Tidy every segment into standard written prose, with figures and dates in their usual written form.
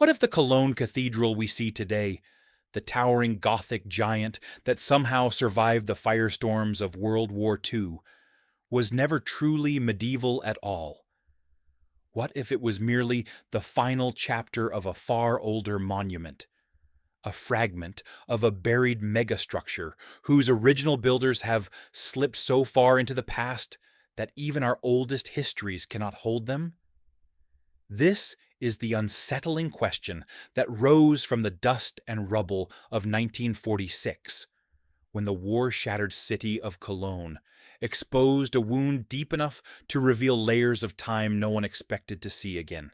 What if the Cologne Cathedral we see today, the towering Gothic giant that somehow survived the firestorms of World War II, was never truly medieval at all? What if it was merely the final chapter of a far older monument, a fragment of a buried megastructure whose original builders have slipped so far into the past that even our oldest histories cannot hold them? This is the unsettling question that rose from the dust and rubble of 1946, when the war-shattered city of Cologne exposed a wound deep enough to reveal layers of time no one expected to see again.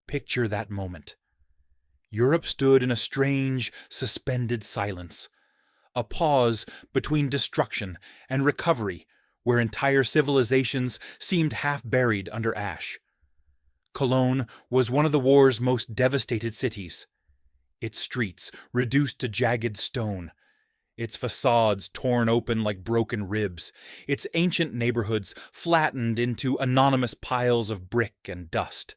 Picture that moment. Europe stood in a strange, suspended silence, a pause between destruction and recovery where entire civilizations seemed half buried under ash. Cologne was one of the war's most devastated cities. Its streets reduced to jagged stone, its facades torn open like broken ribs, its ancient neighborhoods flattened into anonymous piles of brick and dust.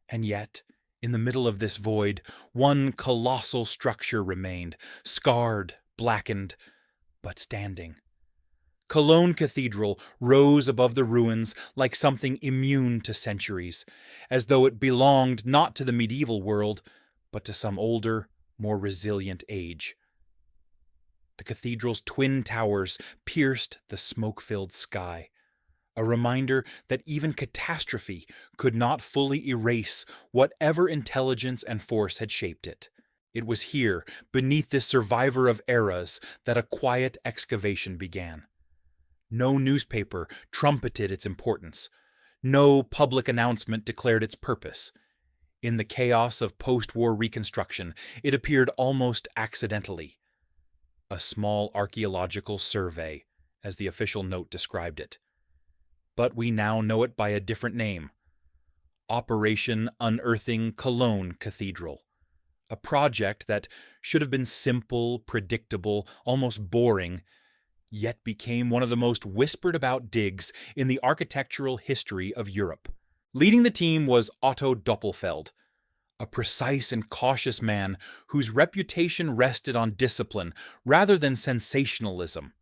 And yet, in the middle of this void, one colossal structure remained, scarred, blackened, but standing. Cologne Cathedral rose above the ruins like something immune to centuries, as though it belonged not to the medieval world, but to some older, more resilient age. The cathedral's twin towers pierced the smoke-filled sky, a reminder that even catastrophe could not fully erase whatever intelligence and force had shaped it. It was here, beneath this survivor of eras, that a quiet excavation began. No newspaper trumpeted its importance. No public announcement declared its purpose. In the chaos of post-war reconstruction, it appeared almost accidentally. A small archaeological survey, as the official note described it. But we now know it by a different name. Operation Unearthing Cologne Cathedral. A project that should have been simple, predictable, almost boring, yet became one of the most whispered-about digs in the architectural history of Europe. Leading the team was Otto Doppelfeld, a precise and cautious man whose reputation rested on discipline rather than sensationalism.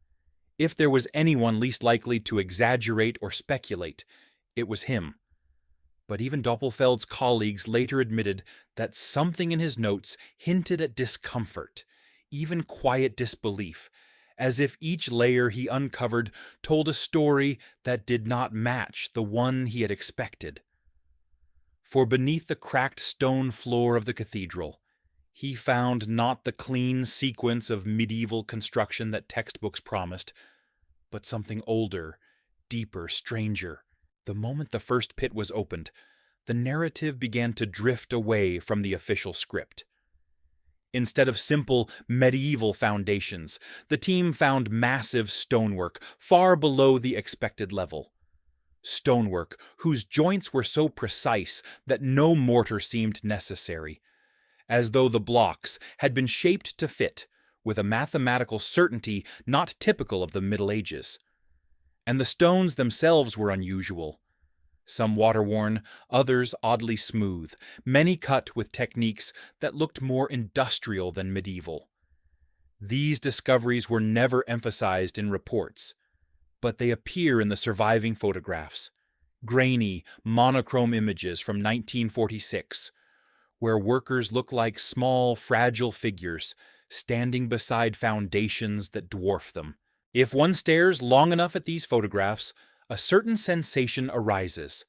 If there was anyone least likely to exaggerate or speculate, it was him. But even Doppelfeld's colleagues later admitted that something in his notes hinted at discomfort, even quiet disbelief, as if each layer he uncovered told a story that did not match the one he had expected. For beneath the cracked stone floor of the cathedral, he found not the clean sequence of medieval construction that textbooks promised, but something older, deeper, stranger. The moment the first pit was opened, the narrative began to drift away from the official script. Instead of simple medieval foundations, the team found massive stonework far below the expected level. Stonework whose joints were so precise that no mortar seemed necessary, as though the blocks had been shaped to fit with a mathematical certainty not typical of the Middle Ages. And the stones themselves were unusual. Some water-worn, others oddly smooth, many cut with techniques that looked more industrial than medieval. These discoveries were never emphasized in reports, but they appear in the surviving photographs, grainy, monochrome images from 1946, where workers look like small, fragile figures standing beside foundations that dwarf them. If one stares long enough at these photographs, a certain sensation arises,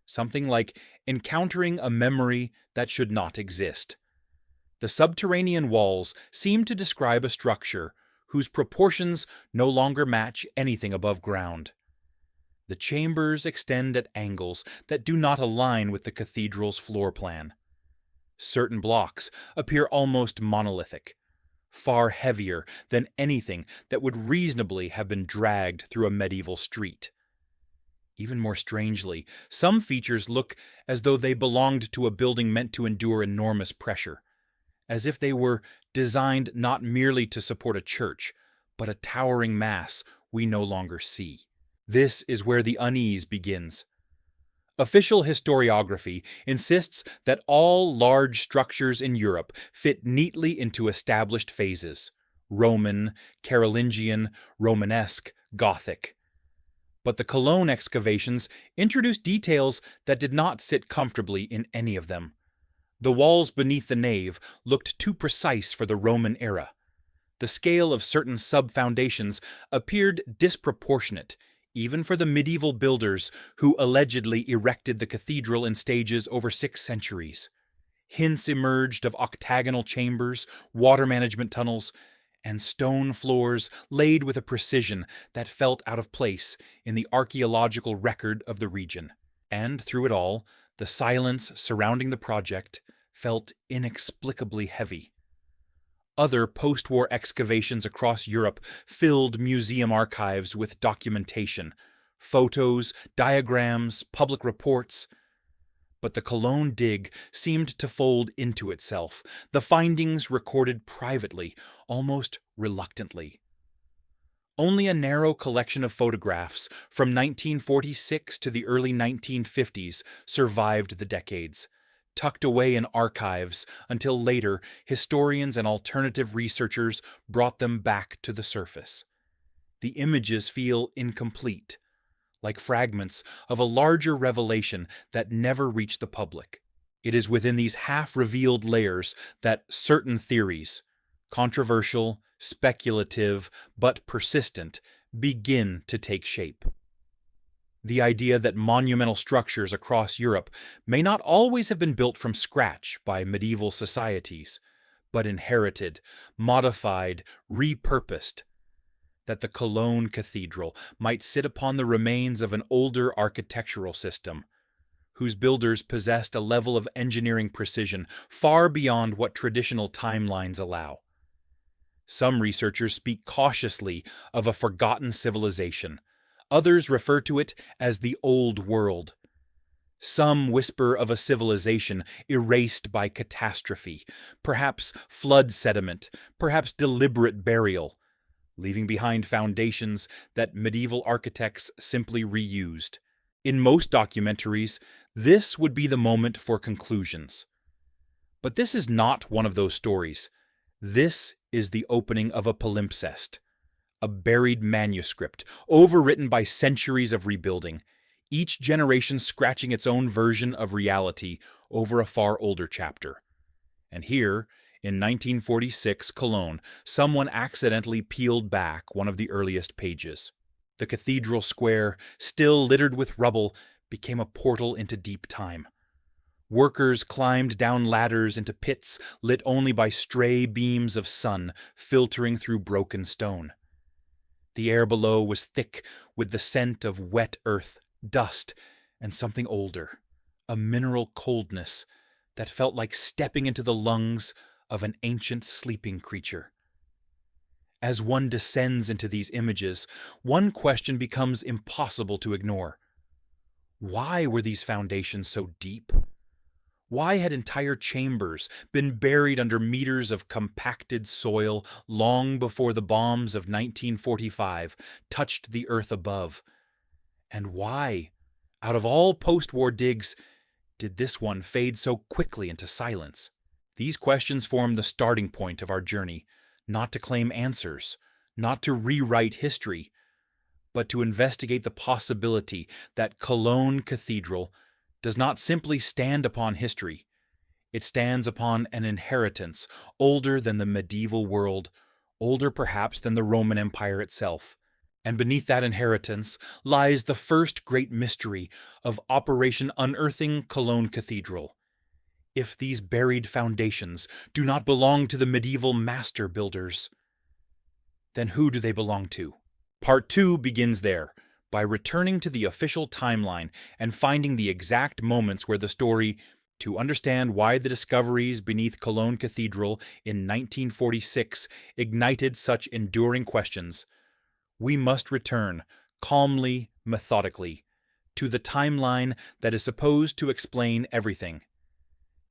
something like encountering a memory that should not exist. The subterranean walls seem to describe a structure whose proportions no longer match anything above ground. The chambers extend at angles that do not align with the cathedral's floor plan. Certain blocks appear almost monolithic, far heavier than anything that would reasonably have been dragged through a medieval street. Even more strangely, some features look as though they belonged to a building meant to endure enormous pressure, as if they were designed not merely to support a church, but a towering mass we no longer see. This is where the unease begins. Official historiography insists that all large structures in Europe fit neatly into established phases: Roman, Carolingian, Romanesque, Gothic. But the Cologne excavations introduced details that did not sit comfortably in any of them. The walls beneath the nave looked too precise for the Roman era. The scale of certain sub-foundations appeared disproportionate, even for the medieval builders who allegedly erected the cathedral in stages over 6 centuries. Hints emerged of octagonal chambers, water management tunnels, and stone floors laid with a precision that felt out of place in the archaeological record of the region. And through it all, the silence surrounding the project felt inexplicably heavy. Other post-war excavations across Europe filled museum archives with documentation, photos, diagrams, public reports. But the Cologne dig seemed to fold into itself, the findings recorded privately, almost reluctantly. Only a narrow collection of photographs from 1946 to the early 1950s survived the decades, tucked away in archives until later historians and alternative researchers brought them back to the surface. The images feel incomplete, like fragments of a larger revelation that never reached the public. It is within these half-revealed layers that certain theories, controversial, speculative, but persistent, begin to take shape. The idea that monumental structures across Europe may not always have been built from scratch by medieval societies, but inherited, modified, repurposed. That the Cologne Cathedral might sit upon the remains of an older architectural system, whose builders possessed a level of engineering precision far beyond what traditional timelines allow. Some researchers speak cautiously of a forgotten civilization. Others refer to it as the Old World. Some whisper of a civilization erased by catastrophe, perhaps flood sediment, perhaps deliberate burial, leaving behind foundations that medieval architects simply reused. In most documentaries, this would be the moment for conclusions. But this is not one of those stories. This is the opening of a palimpsest, a buried manuscript, overwritten by centuries of rebuilding, each generation scratching its own version of reality over a far older chapter. And here, in 1946 Cologne, someone accidentally peeled back one of the earliest pages. The cathedral square, still littered with rubble, became a portal into deep time. Workers climbed down ladders into pits lit only by stray beams of sun filtering through broken stone. The air below was thick with the scent of wet earth, dust, and something older, a mineral coldness that felt like stepping into the lungs of an ancient sleeping creature. As one descends into these images, one question becomes impossible to ignore. Why were these foundations so deep? Why had entire chambers been buried under meters of compacted soil long before the bombs of 1945 touched the earth above? And why, out of all post-war digs, did this one fade so quickly into silence? These questions form the starting point of our journey, not to claim answers, not to rewrite history, but to investigate the possibility that Cologne Cathedral does not simply stand upon history. It stands upon an inheritance older than the medieval world, older perhaps than the Roman Empire itself. And beneath that inheritance lies the first great mystery of Operation Unearthing Cologne Cathedral. If these buried foundations do not belong to the medieval master builders, then who do they belong to? Part 2 begins there, by returning to the official timeline and finding the exact moments where the story, to understand why the discoveries beneath Cologne Cathedral in 1946 ignited such enduring questions, we must return, calmly, methodically, to the timeline that is supposed to explain everything.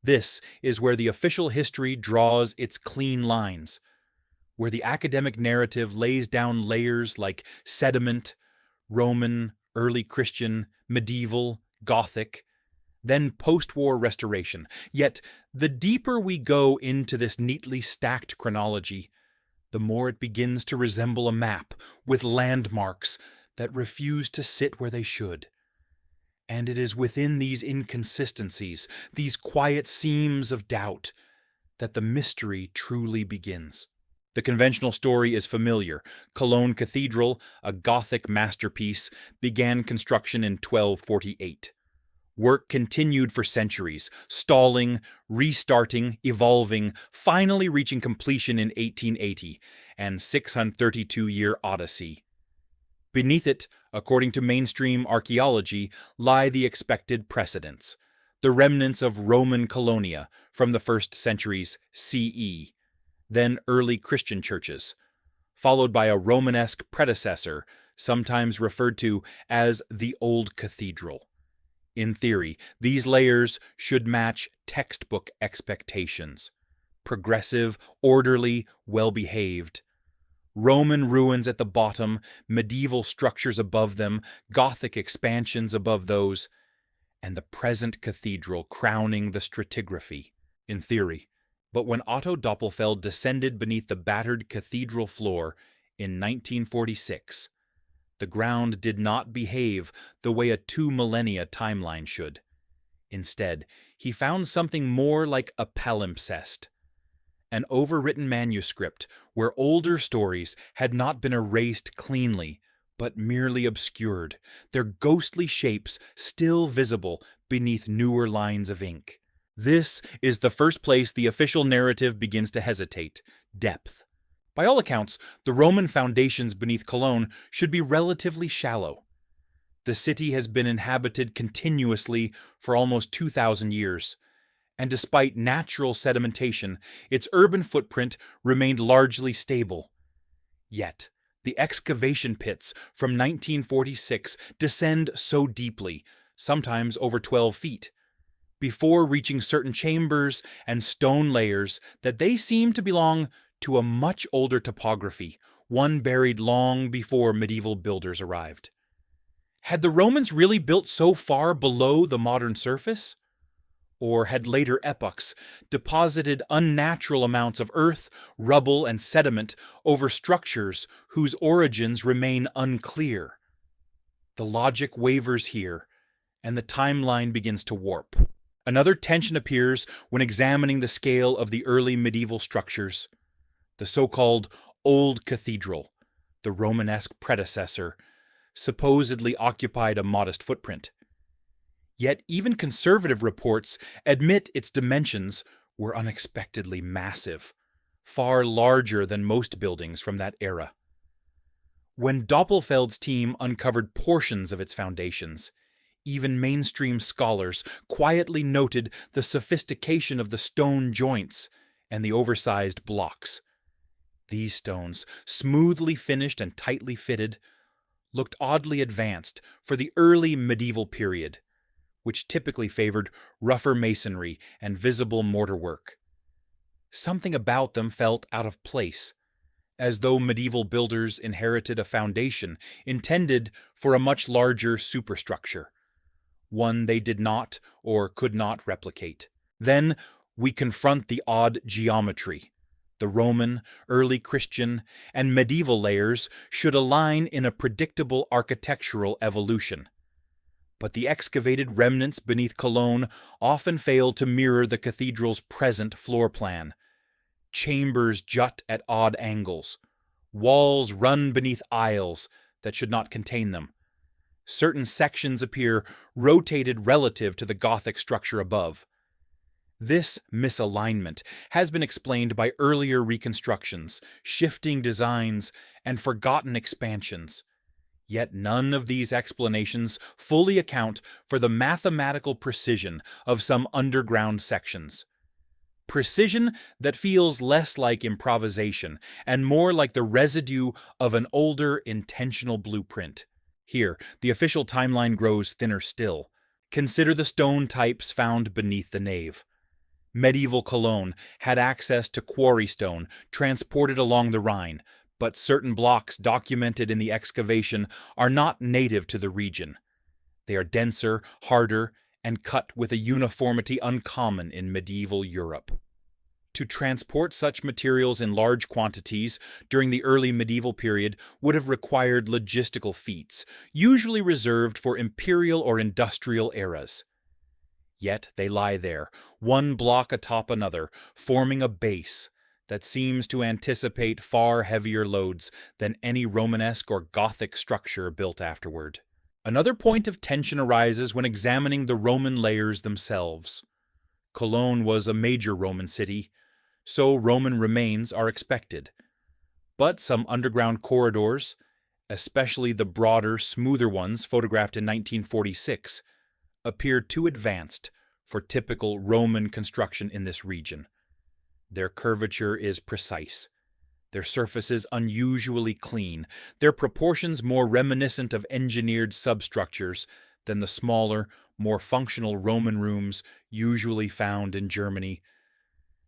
This is where the official history draws its clean lines, where the academic narrative lays down layers like sediment, Roman, early Christian, medieval, Gothic, then post-war restoration. Yet, the deeper we go into this neatly stacked chronology, the more it begins to resemble a map with landmarks that refuse to sit where they should. And it is within these inconsistencies, these quiet seams of doubt, that the mystery truly begins. The conventional story is familiar. Cologne Cathedral, a Gothic masterpiece, began construction in 1248. Work continued for centuries, stalling, restarting, evolving, finally reaching completion in 1880, an 632-year odyssey. Beneath it, according to mainstream archaeology, lie the expected precedents, the remnants of Roman colonia from the first centuries CE, then early Christian churches, followed by a Romanesque predecessor, sometimes referred to as the Old Cathedral. In theory, these layers should match textbook expectations: progressive, orderly, well-behaved. Roman ruins at the bottom, medieval structures above them, Gothic expansions above those, and the present cathedral crowning the stratigraphy. In theory. But when Otto Doppelfeld descended beneath the battered cathedral floor in 1946, the ground did not behave the way a 2 millennia timeline should. Instead, he found something more like a palimpsest, an overwritten manuscript where older stories had not been erased cleanly, but merely obscured, their ghostly shapes still visible beneath newer lines of ink. This is the first place the official narrative begins to hesitate: depth. By all accounts, the Roman foundations beneath Cologne should be relatively shallow. The city has been inhabited continuously for almost 2,000 years, and despite natural sedimentation, its urban footprint remained largely stable. Yet, the excavation pits from 1946 descend so deeply, sometimes over 12 feet, before reaching certain chambers and stone layers that they seem to belong to a much older topography, one buried long before medieval builders arrived. Had the Romans really built so far below the modern surface? Or had later epochs deposited unnatural amounts of earth, rubble, and sediment over structures whose origins remain unclear? The logic wavers here, and the timeline begins to warp. Another tension appears when examining the scale of the early medieval structures. The so-called Old Cathedral, the Romanesque predecessor, supposedly occupied a modest footprint. Yet even conservative reports admit its dimensions were unexpectedly massive, far larger than most buildings from that era. When Doppelfeld's team uncovered portions of its foundations, even mainstream scholars quietly noted the sophistication of the stone joints and the oversized blocks. These stones, smoothly finished and tightly fitted, looked oddly advanced for the early medieval period, which typically favored rougher masonry and visible mortar work. Something about them felt out of place, as though medieval builders inherited a foundation intended for a much larger superstructure, one they did not or could not replicate. Then we confront the odd geometry. The Roman, early Christian, and medieval layers should align in a predictable architectural evolution. But the excavated remnants beneath Cologne often fail to mirror the cathedral's present floor plan. Chambers jut at odd angles. Walls run beneath aisles that should not contain them. Certain sections appear rotated relative to the Gothic structure above. This misalignment has been explained by earlier reconstructions, shifting designs, and forgotten expansions. Yet none of these explanations fully account for the mathematical precision of some underground sections. Precision that feels less like improvisation and more like the residue of an older, intentional blueprint. Here, the official timeline grows thinner still. Consider the stone types found beneath the nave. Medieval Cologne had access to quarry stone transported along the Rhine, but certain blocks documented in the excavation are not native to the region. They are denser, harder, and cut with a uniformity uncommon in medieval Europe. To transport such materials in large quantities during the early medieval period would have required logistical feats, usually reserved for imperial or industrial eras. Yet they lie there, one block atop another, forming a base that seems to anticipate far heavier loads than any Romanesque or Gothic structure built afterward. Another point of tension arises when examining the Roman layers themselves. Cologne was a major Roman city, so Roman remains are expected. But some underground corridors, especially the broader, smoother ones photographed in 1946, appear too advanced for typical Roman construction in this region. Their curvature is precise, their surfaces unusually clean, their proportions more reminiscent of engineered substructures than the smaller, more functional Roman rooms usually found in Germany.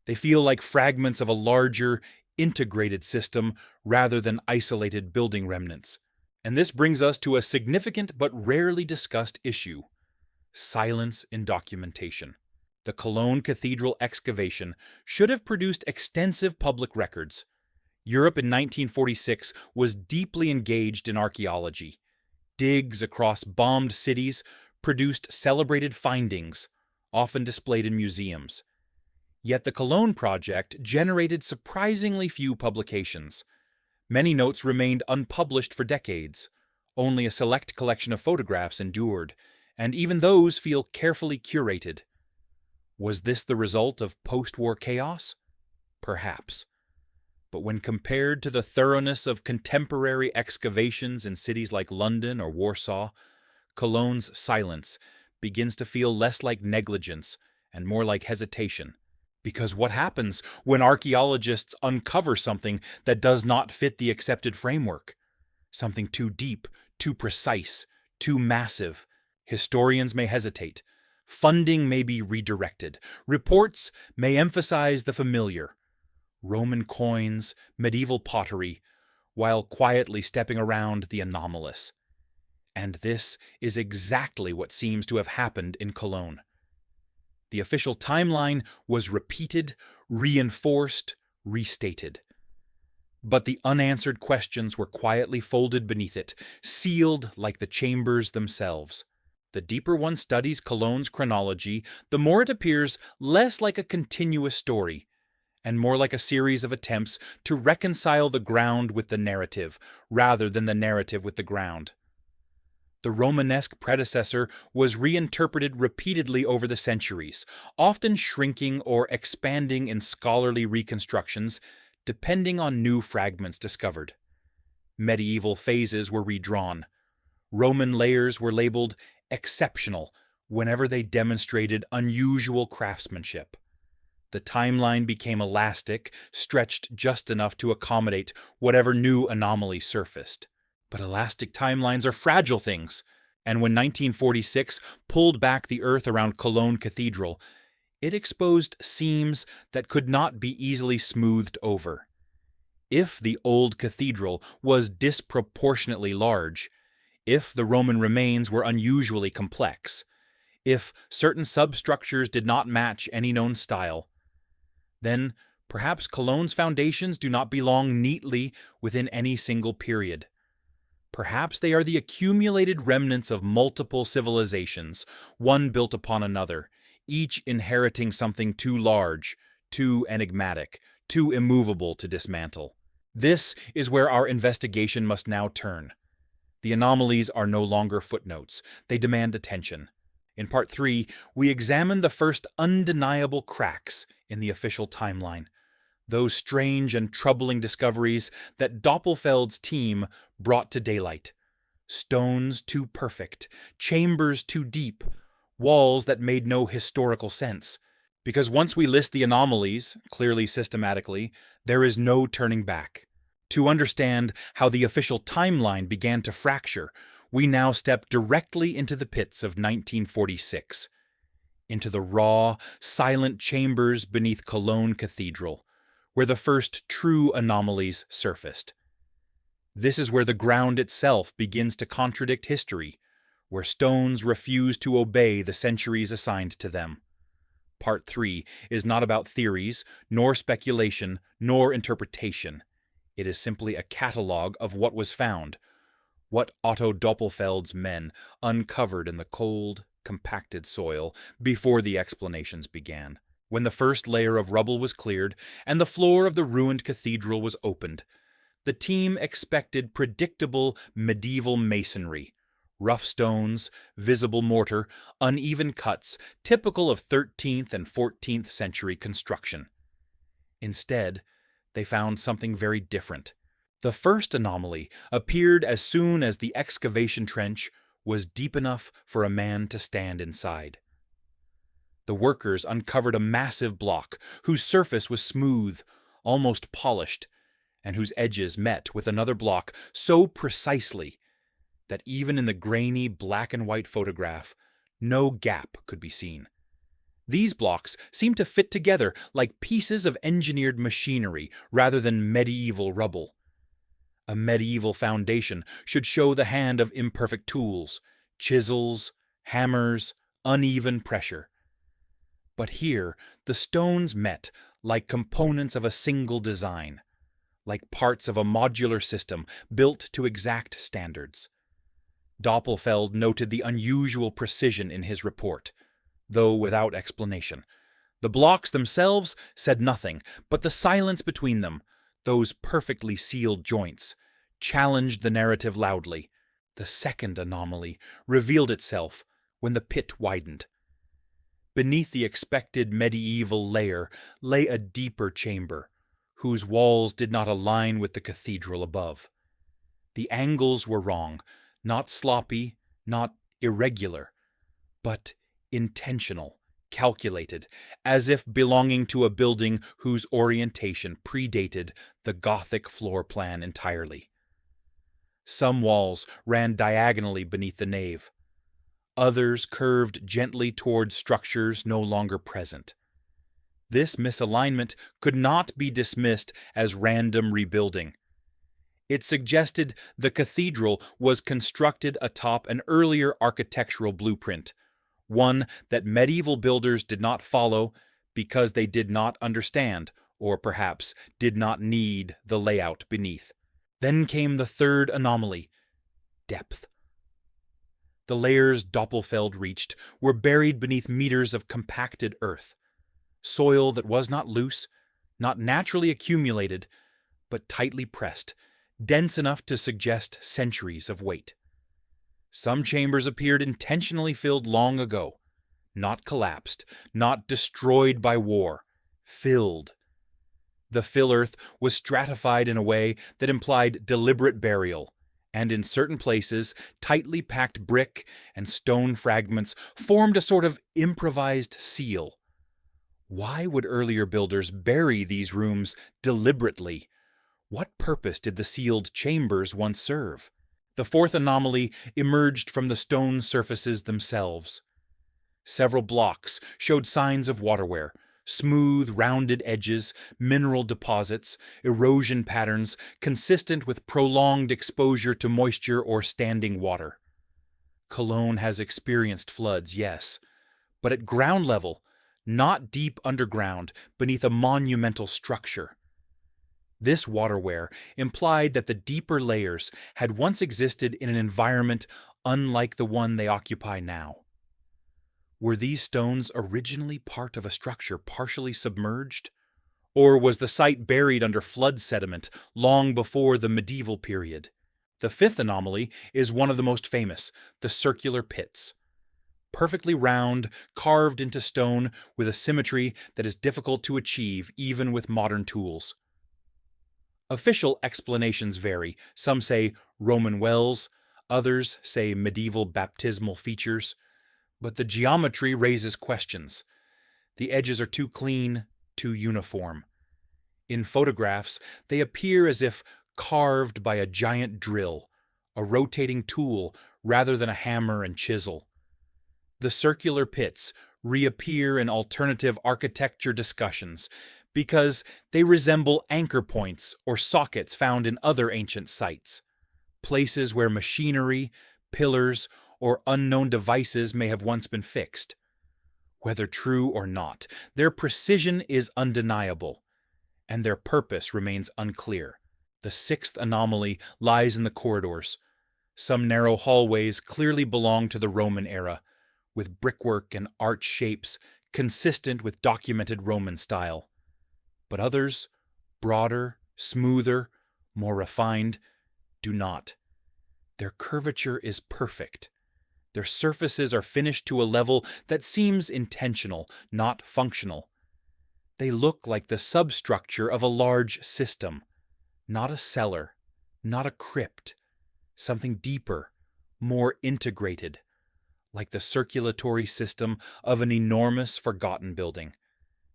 They feel like fragments of a larger, integrated system rather than isolated building remnants. And this brings us to a significant but rarely discussed issue: silence in documentation. The Cologne Cathedral excavation should have produced extensive public records. Europe in 1946 was deeply engaged in archaeology. Digs across bombed cities produced celebrated findings, often displayed in museums. Yet the Cologne project generated surprisingly few publications. Many notes remained unpublished for decades. Only a select collection of photographs endured, and even those feel carefully curated. Was this the result of post-war chaos? Perhaps. But when compared to the thoroughness of contemporary excavations in cities like London or Warsaw, Cologne's silence begins to feel less like negligence and more like hesitation. Because what happens when archaeologists uncover something that does not fit the accepted framework? Something too deep, too precise, too massive. Historians may hesitate. Funding may be redirected. Reports may emphasize the familiar. Roman coins, medieval pottery, while quietly stepping around the anomalous. And this is exactly what seems to have happened in Cologne. The official timeline was repeated, reinforced, restated. But the unanswered questions were quietly folded beneath it, sealed like the chambers themselves. The deeper one studies Cologne's chronology, the more it appears less like a continuous story, and more like a series of attempts to reconcile the ground with the narrative, rather than the narrative with the ground. The Romanesque predecessor was reinterpreted repeatedly over the centuries, often shrinking or expanding in scholarly reconstructions, depending on new fragments discovered. Medieval phases were redrawn. Roman layers were labeled exceptional whenever they demonstrated unusual craftsmanship. The timeline became elastic, stretched just enough to accommodate whatever new anomaly surfaced. But elastic timelines are fragile things, and when 1946 pulled back the earth around Cologne Cathedral, it exposed seams that could not be easily smoothed over. If the old cathedral was disproportionately large, if the Roman remains were unusually complex, if certain substructures did not match any known style, then perhaps Cologne's foundations do not belong neatly within any single period. Perhaps they are the accumulated remnants of multiple civilizations, one built upon another, each inheriting something too large, too enigmatic, too immovable to dismantle. This is where our investigation must now turn. The anomalies are no longer footnotes. They demand attention. In Part 3, we examine the first undeniable cracks in the official timeline, those strange and troubling discoveries that Doppelfeld's team brought to daylight. Stones too perfect, chambers too deep, walls that made no historical sense. Because once we list the anomalies, clearly systematically, there is no turning back. To understand how the official timeline began to fracture, we now step directly into the pits of 1946, into the raw, silent chambers beneath Cologne Cathedral, where the first true anomalies surfaced. This is where the ground itself begins to contradict history, where stones refuse to obey the centuries assigned to them. Part 3 is not about theories, nor speculation, nor interpretation. It is simply a catalogue of what was found, what Otto Doppelfeld's men uncovered in the cold, compacted soil before the explanations began. When the first layer of rubble was cleared and the floor of the ruined cathedral was opened, the team expected predictable medieval masonry, rough stones, visible mortar, uneven cuts, typical of 13th and 14th century construction. Instead, they found something very different. The first anomaly appeared as soon as the excavation trench was deep enough for a man to stand inside. The workers uncovered a massive block whose surface was smooth, almost polished, and whose edges met with another block so precisely that even in the grainy black and white photograph, no gap could be seen. These blocks seemed to fit together like pieces of engineered machinery rather than medieval rubble. A medieval foundation should show the hand of imperfect tools, chisels, hammers, uneven pressure. But here, the stones met like components of a single design, like parts of a modular system built to exact standards. Doppelfeld noted the unusual precision in his report, though without explanation. The blocks themselves said nothing, but the silence between them, those perfectly sealed joints, challenged the narrative loudly. The second anomaly revealed itself when the pit widened. Beneath the expected medieval layer lay a deeper chamber, whose walls did not align with the cathedral above. The angles were wrong, not sloppy, not irregular, but intentional, calculated, as if belonging to a building whose orientation predated the Gothic floor plan entirely. Some walls ran diagonally beneath the nave. Others curved gently toward structures no longer present. This misalignment could not be dismissed as random rebuilding. It suggested the cathedral was constructed atop an earlier architectural blueprint, one that medieval builders did not follow because they did not understand, or perhaps did not need, the layout beneath. Then came the third anomaly: depth. The layers Doppelfeld reached were buried beneath meters of compacted earth, soil that was not loose, not naturally accumulated, but tightly pressed, dense enough to suggest centuries of weight. Some chambers appeared intentionally filled long ago, not collapsed, not destroyed by war, filled. The fill earth was stratified in a way that implied deliberate burial, and in certain places, tightly packed brick and stone fragments formed a sort of improvised seal. Why would earlier builders bury these rooms deliberately? What purpose did the sealed chambers once serve? The fourth anomaly emerged from the stone surfaces themselves. Several blocks showed signs of waterwear, smooth, rounded edges, mineral deposits, erosion patterns consistent with prolonged exposure to moisture or standing water. Cologne has experienced floods, yes, but at ground level, not deep underground beneath a monumental structure. This waterware implied that the deeper layers had once existed in an environment unlike the one they occupy now. Were these stones originally part of a structure partially submerged? Or was the site buried under flood sediment long before the medieval period? The fifth anomaly is one of the most famous, the circular pits. Perfectly round, carved into stone with a symmetry that is difficult to achieve even with modern tools. Official explanations vary. Some say Roman wells, others say medieval baptismal features. But the geometry raises questions. The edges are too clean, too uniform. In photographs, they appear as if carved by a giant drill, a rotating tool rather than a hammer and chisel. The circular pits reappear in alternative architecture discussions because they resemble anchor points or sockets found in other ancient sites, places where machinery, pillars, or unknown devices may have once been fixed. Whether true or not, their precision is undeniable, and their purpose remains unclear. The sixth anomaly lies in the corridors. Some narrow hallways clearly belong to the Roman era, with brickwork and arch shapes consistent with documented Roman style. But others, broader, smoother, more refined, do not. Their curvature is perfect. Their surfaces are finished to a level that seems intentional, not functional. They look like the substructure of a large system, not a cellar, not a crypt, something deeper, more integrated, like the circulatory system of an enormous forgotten building.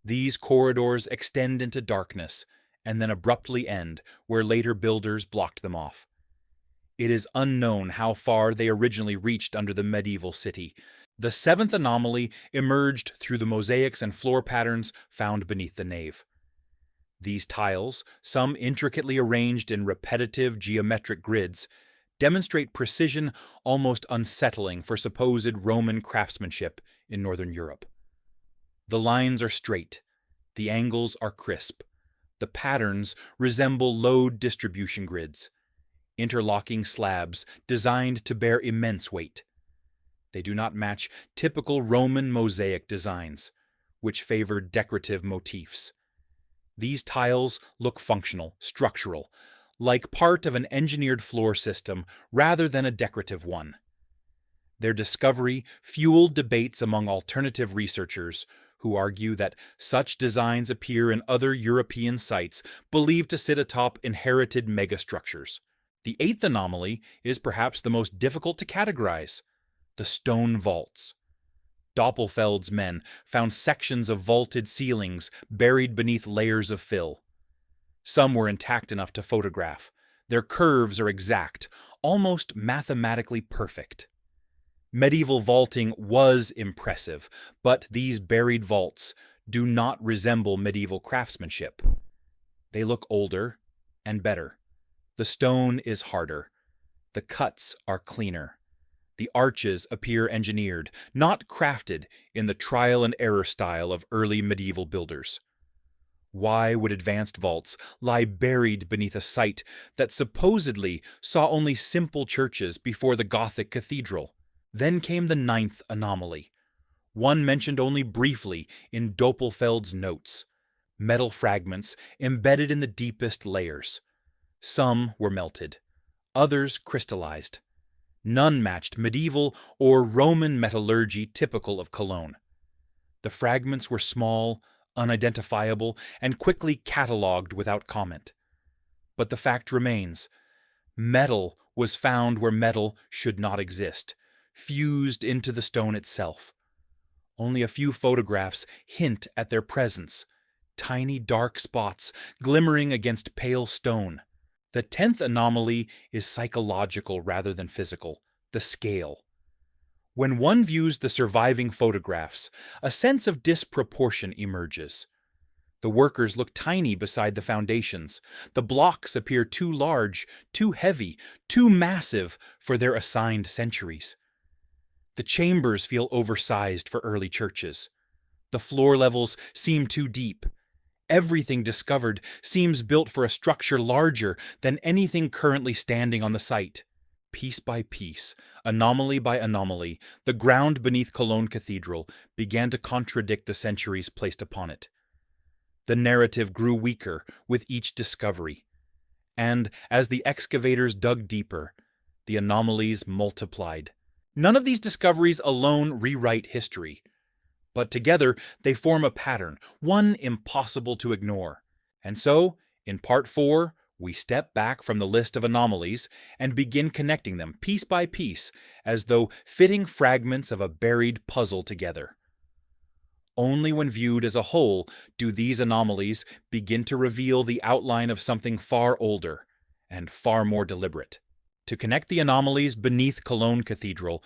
These corridors extend into darkness and then abruptly end where later builders blocked them off. It is unknown how far they originally reached under the medieval city. The seventh anomaly emerged through the mosaics and floor patterns found beneath the nave. These tiles, some intricately arranged in repetitive geometric grids, demonstrate precision almost unsettling for supposed Roman craftsmanship in Northern Europe. The lines are straight, the angles are crisp, the patterns resemble load distribution grids, interlocking slabs designed to bear immense weight. They do not match typical Roman mosaic designs, which favor decorative motifs. These tiles look functional, structural, like part of an engineered floor system rather than a decorative one. Their discovery fueled debates among alternative researchers who argue that such designs appear in other European sites believed to sit atop inherited megastructures. The eighth anomaly is perhaps the most difficult to categorize: the stone vaults. Doppelfeld's men found sections of vaulted ceilings buried beneath layers of fill. Some were intact enough to photograph. Their curves are exact, almost mathematically perfect. Medieval vaulting was impressive, but these buried vaults do not resemble medieval craftsmanship. They look older and better. The stone is harder. The cuts are cleaner. The arches appear engineered, not crafted in the trial and error style of early medieval builders. Why would advanced vaults lie buried beneath a site that supposedly saw only simple churches before the Gothic cathedral? Then came the ninth anomaly, one mentioned only briefly in Doppelfeld's notes: metal fragments embedded in the deepest layers. Some were melted, others crystallized. None matched medieval or Roman metallurgy typical of Cologne. The fragments were small, unidentifiable, and quickly catalogued without comment. But the fact remains: metal was found where metal should not exist, fused into the stone itself. Only a few photographs hint at their presence, tiny dark spots glimmering against pale stone. The 10th anomaly is psychological rather than physical: the scale. When one views the surviving photographs, a sense of disproportion emerges. The workers look tiny beside the foundations. The blocks appear too large, too heavy, too massive for their assigned centuries. The chambers feel oversized for early churches. The floor levels seem too deep. Everything discovered seems built for a structure larger than anything currently standing on the site. Piece by piece, anomaly by anomaly, the ground beneath Cologne Cathedral began to contradict the centuries placed upon it. The narrative grew weaker with each discovery, and as the excavators dug deeper, the anomalies multiplied. None of these discoveries alone rewrite history, but together they form a pattern, one impossible to ignore. And so, in Part 4, we step back from the list of anomalies and begin connecting them piece by piece, as though fitting fragments of a buried puzzle together. Only when viewed as a whole do these anomalies begin to reveal the outline of something far older and far more deliberate. To connect the anomalies beneath Cologne Cathedral,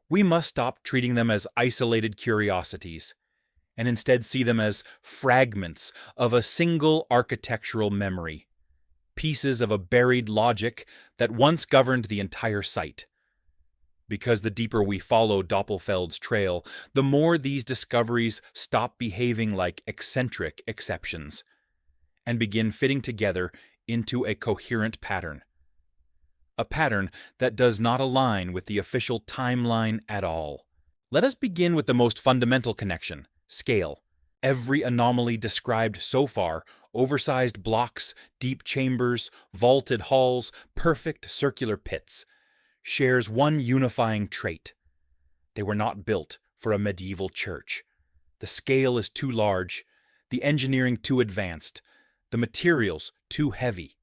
we must stop treating them as isolated curiosities, and instead see them as fragments of a single architectural memory, pieces of a buried logic that once governed the entire site. Because the deeper we follow Doppelfeld's trail, the more these discoveries stop behaving like eccentric exceptions and begin fitting together into a coherent pattern. A pattern that does not align with the official timeline at all. Let us begin with the most fundamental connection: scale. Every anomaly described so far, oversized blocks, deep chambers, vaulted halls, perfect circular pits, shares one unifying trait. They were not built for a medieval church. The scale is too large, the engineering too advanced, the materials too heavy.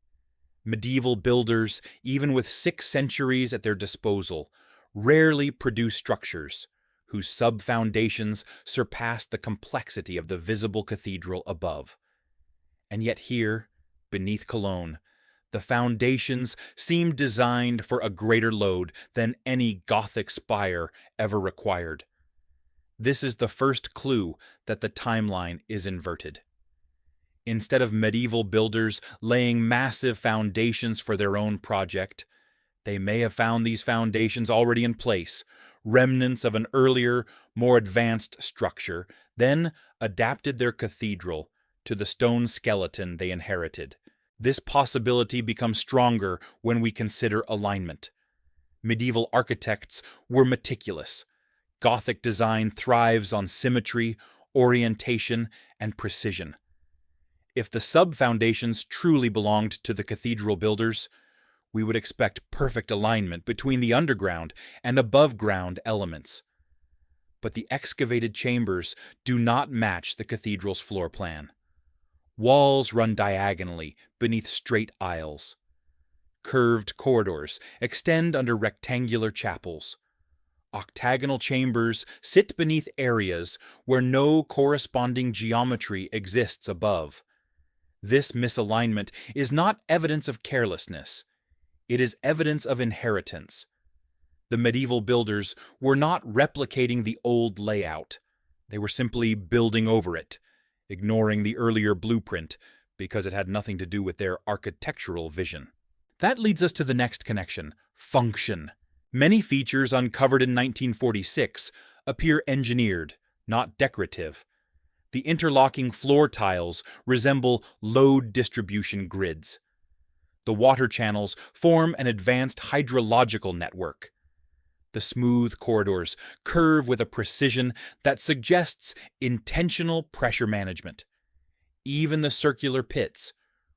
Medieval builders, even with 6 centuries at their disposal, rarely produce structures whose sub-foundations surpass the complexity of the visible cathedral above. And yet here, beneath Cologne, the foundations seem designed for a greater load than any Gothic spire ever required. This is the first clue that the timeline is inverted. Instead of medieval builders laying massive foundations for their own project, they may have found these foundations already in place, remnants of an earlier, more advanced structure, then adapted their cathedral to the stone skeleton they inherited. This possibility becomes stronger when we consider alignment. Medieval architects were meticulous. Gothic design thrives on symmetry, orientation, and precision. If the sub-foundations truly belonged to the cathedral builders, we would expect perfect alignment between the underground and above-ground elements. But the excavated chambers do not match the cathedral's floor plan. Walls run diagonally beneath straight aisles. Curved corridors extend under rectangular chapels. Octagonal chambers sit beneath areas where no corresponding geometry exists above. This misalignment is not evidence of carelessness. It is evidence of inheritance. The medieval builders were not replicating the old layout. They were simply building over it, ignoring the earlier blueprint because it had nothing to do with their architectural vision. That leads us to the next connection: function. Many features uncovered in 1946 appear engineered, not decorative. The interlocking floor tiles resemble load distribution grids. The water channels form an advanced hydrological network. The smooth corridors curve with a precision that suggests intentional pressure management. Even the circular pits,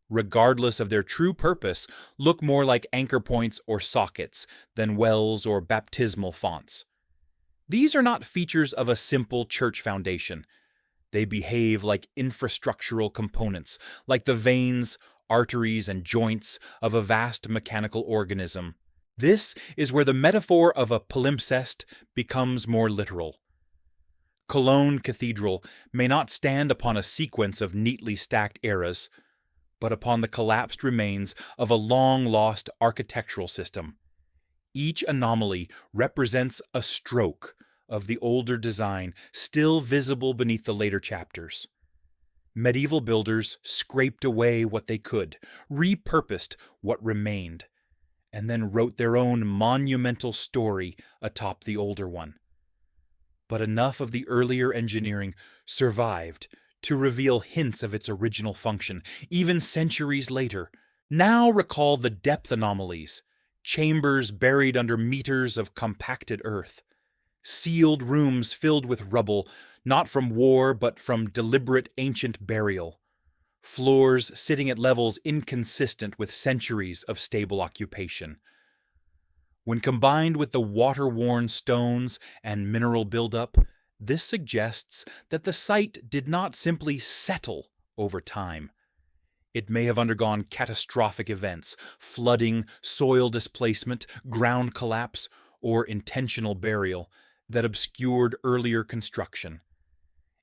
regardless of their true purpose, look more like anchor points or sockets than wells or baptismal fonts. These are not features of a simple church foundation. They behave like infrastructural components, like the veins, arteries, and joints of a vast mechanical organism. This is where the metaphor of a palimpsest becomes more literal. Cologne Cathedral may not stand upon a sequence of neatly stacked eras, but upon the collapsed remains of a long-lost architectural system. Each anomaly represents a stroke of the older design still visible beneath the later chapters. Medieval builders scraped away what they could, repurposed what remained, and then wrote their own monumental story atop the older one. But enough of the earlier engineering survived to reveal hints of its original function, even centuries later. Now recall the depth anomalies, chambers buried under meters of compacted earth, sealed rooms filled with rubble, not from war but from deliberate ancient burial, floors sitting at levels inconsistent with centuries of stable occupation. When combined with the water-worn stones and mineral buildup, this suggests that the site did not simply settle over time. It may have undergone catastrophic events: flooding, soil displacement, ground collapse, or intentional burial that obscured earlier construction.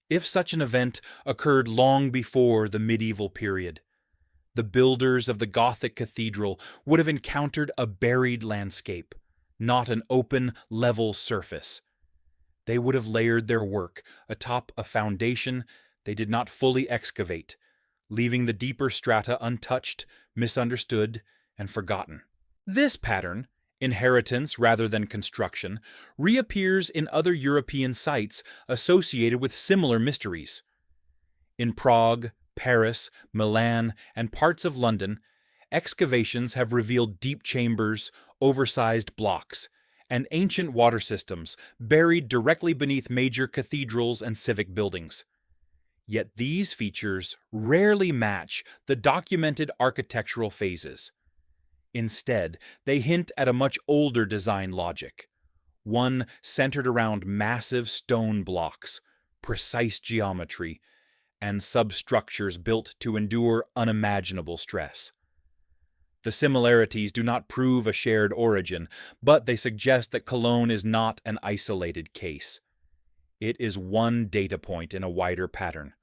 If such an event occurred long before the medieval period, the builders of the Gothic cathedral would have encountered a buried landscape, not an open, level surface. They would have layered their work atop a foundation they did not fully excavate, leaving the deeper strata untouched, misunderstood, and forgotten. This pattern, inheritance rather than construction, reappears in other European sites associated with similar mysteries. In Prague, Paris, Milan, and parts of London, excavations have revealed deep chambers, oversized blocks, and ancient water systems buried directly beneath major cathedrals and civic buildings. Yet these features rarely match the documented architectural phases. Instead, they hint at a much older design logic, one centered around massive stone blocks, precise geometry, and substructures built to endure unimaginable stress. The similarities do not prove a shared origin, but they suggest that Cologne is not an isolated case. It is one data point in a wider pattern.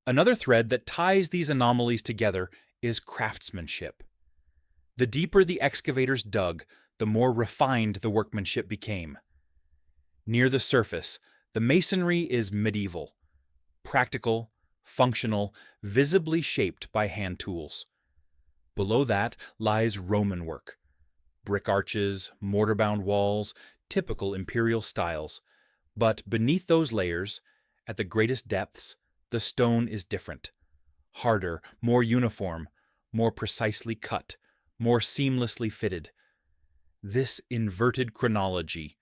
Another thread that ties these anomalies together is craftsmanship. The deeper the excavators dug, the more refined the workmanship became. Near the surface, the masonry is medieval, practical, functional, visibly shaped by hand tools. Below that lies Roman work. Brick arches, mortar-bound walls, typical imperial styles. But beneath those layers, at the greatest depths, the stone is different. Harder, more uniform, more precisely cut, more seamlessly fitted. This inverted chronology,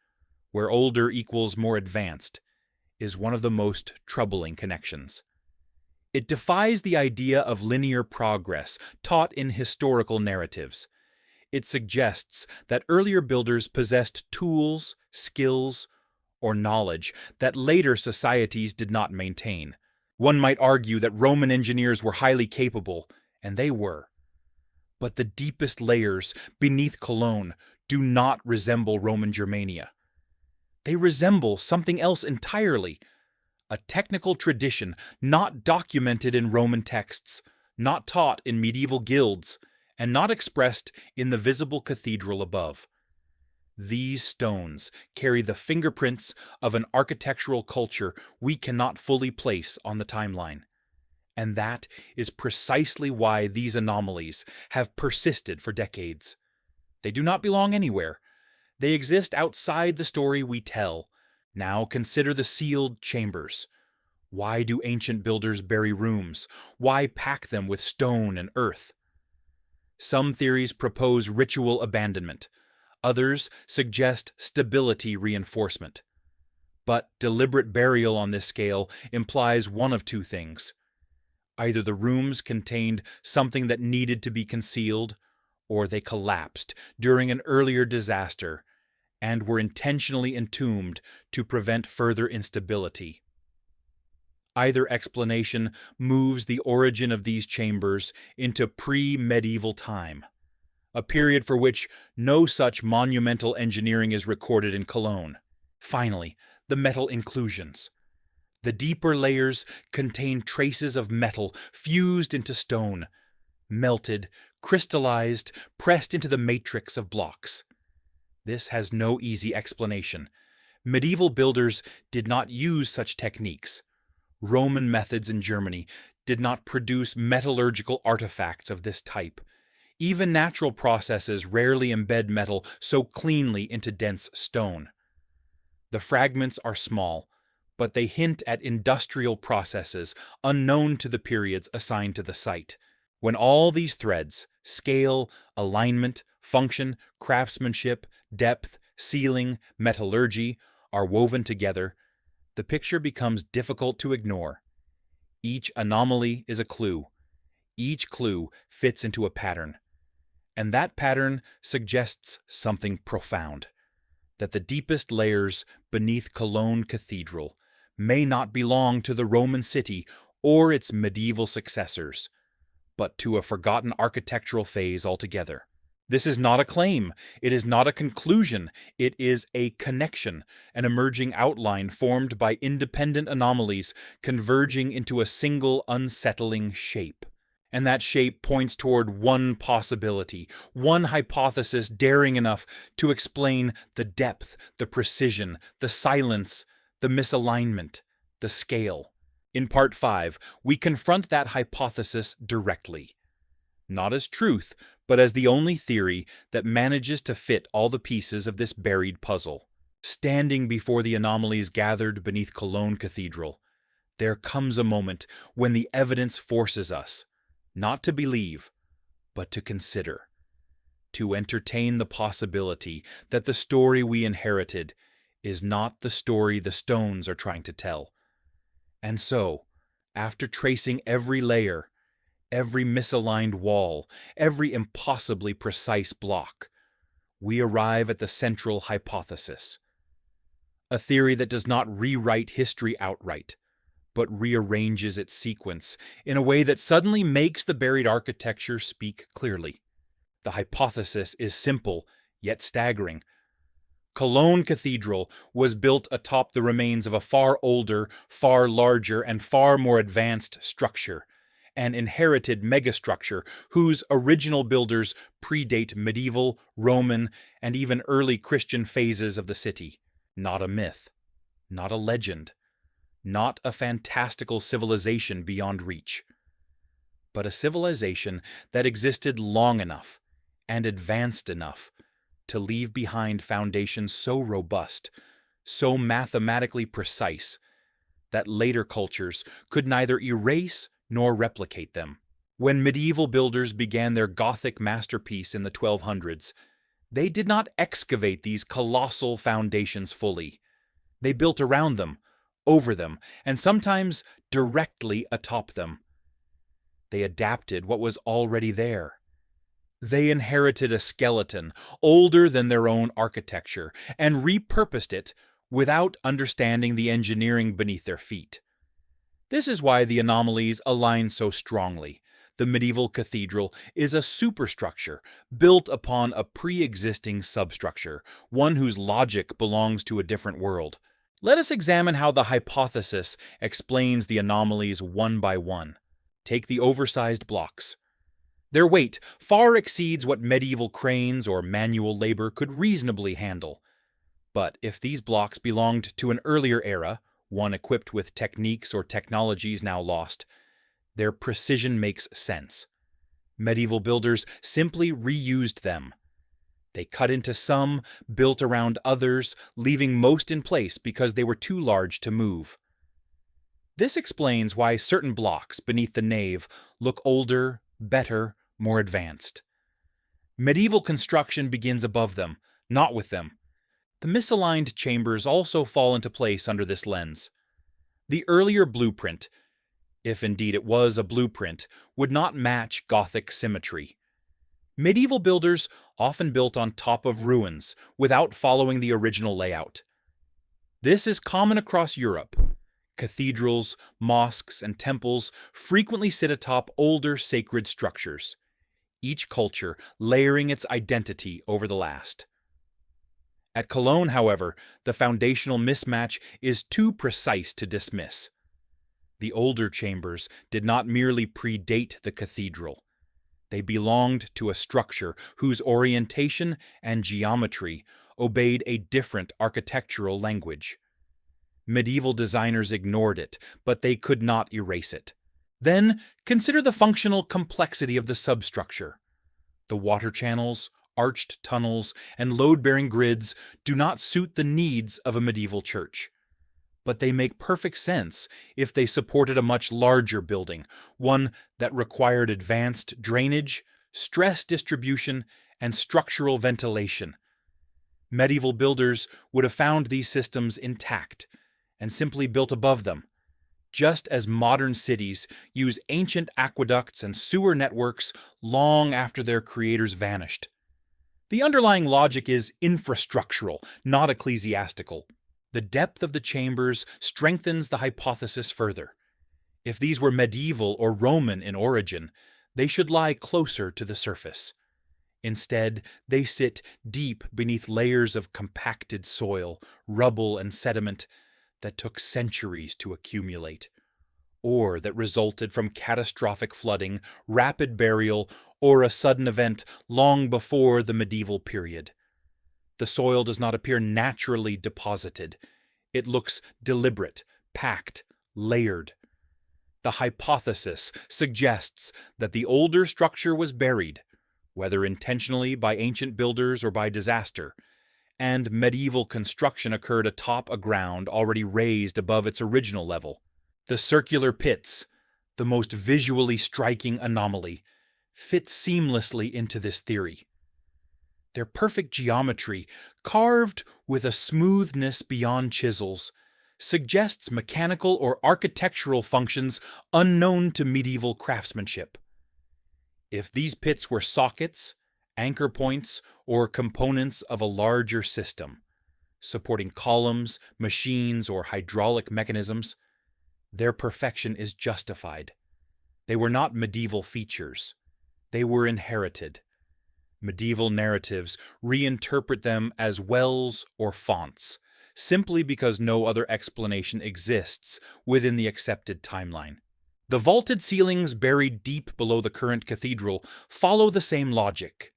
where older equals more advanced, is one of the most troubling connections. It defies the idea of linear progress taught in historical narratives. It suggests that earlier builders possessed tools, skills, or knowledge that later societies did not maintain. One might argue that Roman engineers were highly capable, and they were. But the deepest layers beneath Cologne do not resemble Roman Germania. They resemble something else entirely. A technical tradition not documented in Roman texts, not taught in medieval guilds, and not expressed in the visible cathedral above. These stones carry the fingerprints of an architectural culture we cannot fully place on the timeline. And that is precisely why these anomalies have persisted for decades. They do not belong anywhere. They exist outside the story we tell. Now consider the sealed chambers. Why do ancient builders bury rooms? Why pack them with stone and earth? Some theories propose ritual abandonment. Others suggest stability reinforcement. But deliberate burial on this scale implies one of two things. Either the rooms contained something that needed to be concealed, or they collapsed during an earlier disaster and were intentionally entombed to prevent further instability. Either explanation moves the origin of these chambers into pre-medieval time, a period for which no such monumental engineering is recorded in Cologne. Finally, the metal inclusions. The deeper layers contain traces of metal fused into stone, melted, crystallized, pressed into the matrix of blocks. This has no easy explanation. Medieval builders did not use such techniques. Roman methods in Germany did not produce metallurgical artifacts of this type. Even natural processes rarely embed metal so cleanly into dense stone. The fragments are small, but they hint at industrial processes unknown to the periods assigned to the site. When all these threads, scale, alignment, function, craftsmanship, depth, sealing, metallurgy, are woven together, the picture becomes difficult to ignore. Each anomaly is a clue. Each clue fits into a pattern. And that pattern suggests something profound, that the deepest layers beneath Cologne Cathedral may not belong to the Roman city or its medieval successors, but to a forgotten architectural phase altogether. This is not a claim, it is not a conclusion, it is a connection, an emerging outline formed by independent anomalies converging into a single unsettling shape. And that shape points toward one possibility, one hypothesis daring enough to explain the depth, the precision, the silence, the misalignment, the scale. In Part 5, we confront that hypothesis directly. Not as truth, but as the only theory that manages to fit all the pieces of this buried puzzle. Standing before the anomalies gathered beneath Cologne Cathedral, there comes a moment when the evidence forces us not to believe, but to consider, to entertain the possibility that the story we inherited is not the story the stones are trying to tell. And so, after tracing every layer, every misaligned wall, every impossibly precise block, we arrive at the central hypothesis. A theory that does not rewrite history outright, but rearranges its sequence in a way that suddenly makes the buried architecture speak clearly. The hypothesis is simple, yet staggering. Cologne Cathedral was built atop the remains of a far older, far larger, and far more advanced structure, an inherited megastructure whose original builders predate medieval, Roman, and even early Christian phases of the city. Not a myth, not a legend, not a fantastical civilization beyond reach, but a civilization that existed long enough and advanced enough to leave behind foundations so robust, so mathematically precise, that later cultures could neither erase nor replicate them. When medieval builders began their Gothic masterpiece in the 1200s, they did not excavate these colossal foundations fully. They built around them, over them, and sometimes directly atop them. They adapted what was already there. They inherited a skeleton older than their own architecture and repurposed it without understanding the engineering beneath their feet. This is why the anomalies align so strongly. The medieval cathedral is a superstructure built upon a pre-existing substructure, one whose logic belongs to a different world. Let us examine how the hypothesis explains the anomalies one by one. Take the oversized blocks. Their weight far exceeds what medieval cranes or manual labor could reasonably handle. But if these blocks belonged to an earlier era, one equipped with techniques or technologies now lost, their precision makes sense. Medieval builders simply reused them. They cut into some, built around others, leaving most in place because they were too large to move. This explains why certain blocks beneath the nave look older, better, more advanced. Medieval construction begins above them, not with them. The misaligned chambers also fall into place under this lens. The earlier blueprint, if indeed it was a blueprint, would not match Gothic symmetry. Medieval builders often built on top of ruins without following the original layout. This is common across Europe. Cathedrals, mosques, and temples frequently sit atop older sacred structures, each culture layering its identity over the last. At Cologne, however, the foundational mismatch is too precise to dismiss. The older chambers did not merely predate the cathedral. They belonged to a structure whose orientation and geometry obeyed a different architectural language. Medieval designers ignored it, but they could not erase it. Then, consider the functional complexity of the substructure. The water channels, arched tunnels, and load-bearing grids do not suit the needs of a medieval church. But they make perfect sense if they supported a much larger building, one that required advanced drainage, stress distribution, and structural ventilation. Medieval builders would have found these systems intact and simply built above them, just as modern cities use ancient aqueducts and sewer networks long after their creators vanished. The underlying logic is infrastructural, not ecclesiastical. The depth of the chambers strengthens the hypothesis further. If these were medieval or Roman in origin, they should lie closer to the surface. Instead, they sit deep beneath layers of compacted soil, rubble, and sediment that took centuries to accumulate, or that resulted from catastrophic flooding, rapid burial, or a sudden event long before the medieval period. The soil does not appear naturally deposited. It looks deliberate, packed, layered. The hypothesis suggests that the older structure was buried, whether intentionally by ancient builders or by disaster, and medieval construction occurred atop a ground already raised above its original level. The circular pits, the most visually striking anomaly, fit seamlessly into this theory. Their perfect geometry, carved with a smoothness beyond chisels, suggests mechanical or architectural functions unknown to medieval craftsmanship. If these pits were sockets, anchor points, or components of a larger system, supporting columns, machines, or hydraulic mechanisms, their perfection is justified. They were not medieval features. They were inherited. Medieval narratives reinterpret them as wells or fonts, simply because no other explanation exists within the accepted timeline. The vaulted ceilings buried deep below the current cathedral follow the same logic.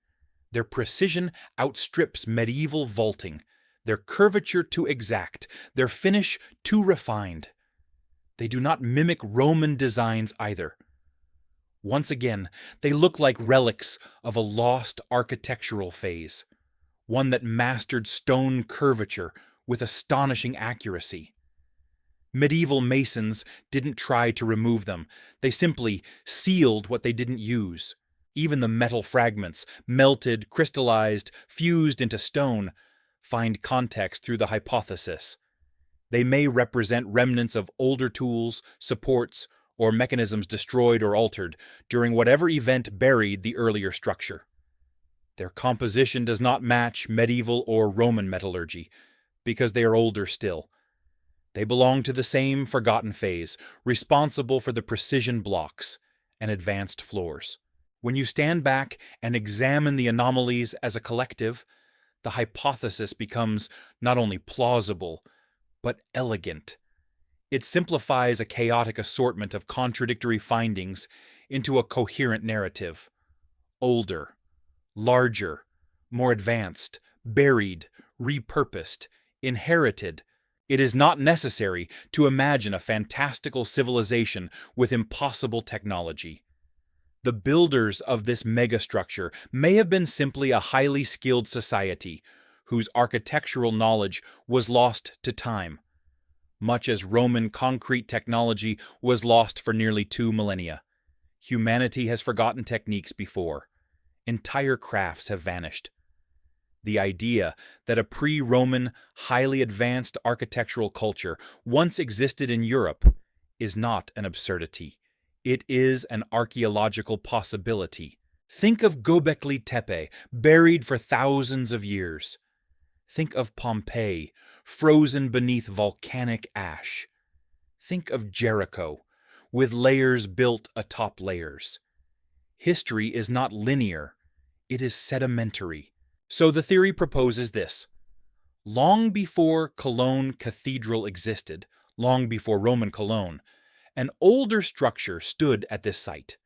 Their precision outstrips medieval vaulting, their curvature too exact, their finish too refined. They do not mimic Roman designs either. Once again, they look like relics of a lost architectural phase, one that mastered stone curvature with astonishing accuracy. Medieval masons didn't try to remove them. They simply sealed what they didn't use. Even the metal fragments, melted, crystallized, fused into stone, find context through the hypothesis. They may represent remnants of older tools, supports, or mechanisms destroyed or altered during whatever event buried the earlier structure. Their composition does not match medieval or Roman metallurgy, because they are older still. They belong to the same forgotten phase, responsible for the precision blocks and advanced floors. When you stand back and examine the anomalies as a collective, the hypothesis becomes not only plausible, but elegant. It simplifies a chaotic assortment of contradictory findings into a coherent narrative. Older, larger, more advanced, buried, repurposed, inherited. It is not necessary to imagine a fantastical civilization with impossible technology. The builders of this megastructure may have been simply a highly skilled society whose architectural knowledge was lost to time, much as Roman concrete technology was lost for nearly 2 millennia. Humanity has forgotten techniques before. Entire crafts have vanished. The idea that a pre-Roman, highly advanced architectural culture once existed in Europe is not an absurdity. It is an archaeological possibility. Think of Göbekli Tepe, buried for thousands of years. Think of Pompeii, frozen beneath volcanic ash. Think of Jericho, with layers built atop layers. History is not linear, it is sedimentary. So the theory proposes this. Long before Cologne Cathedral existed, long before Roman Cologne, an older structure stood at this site.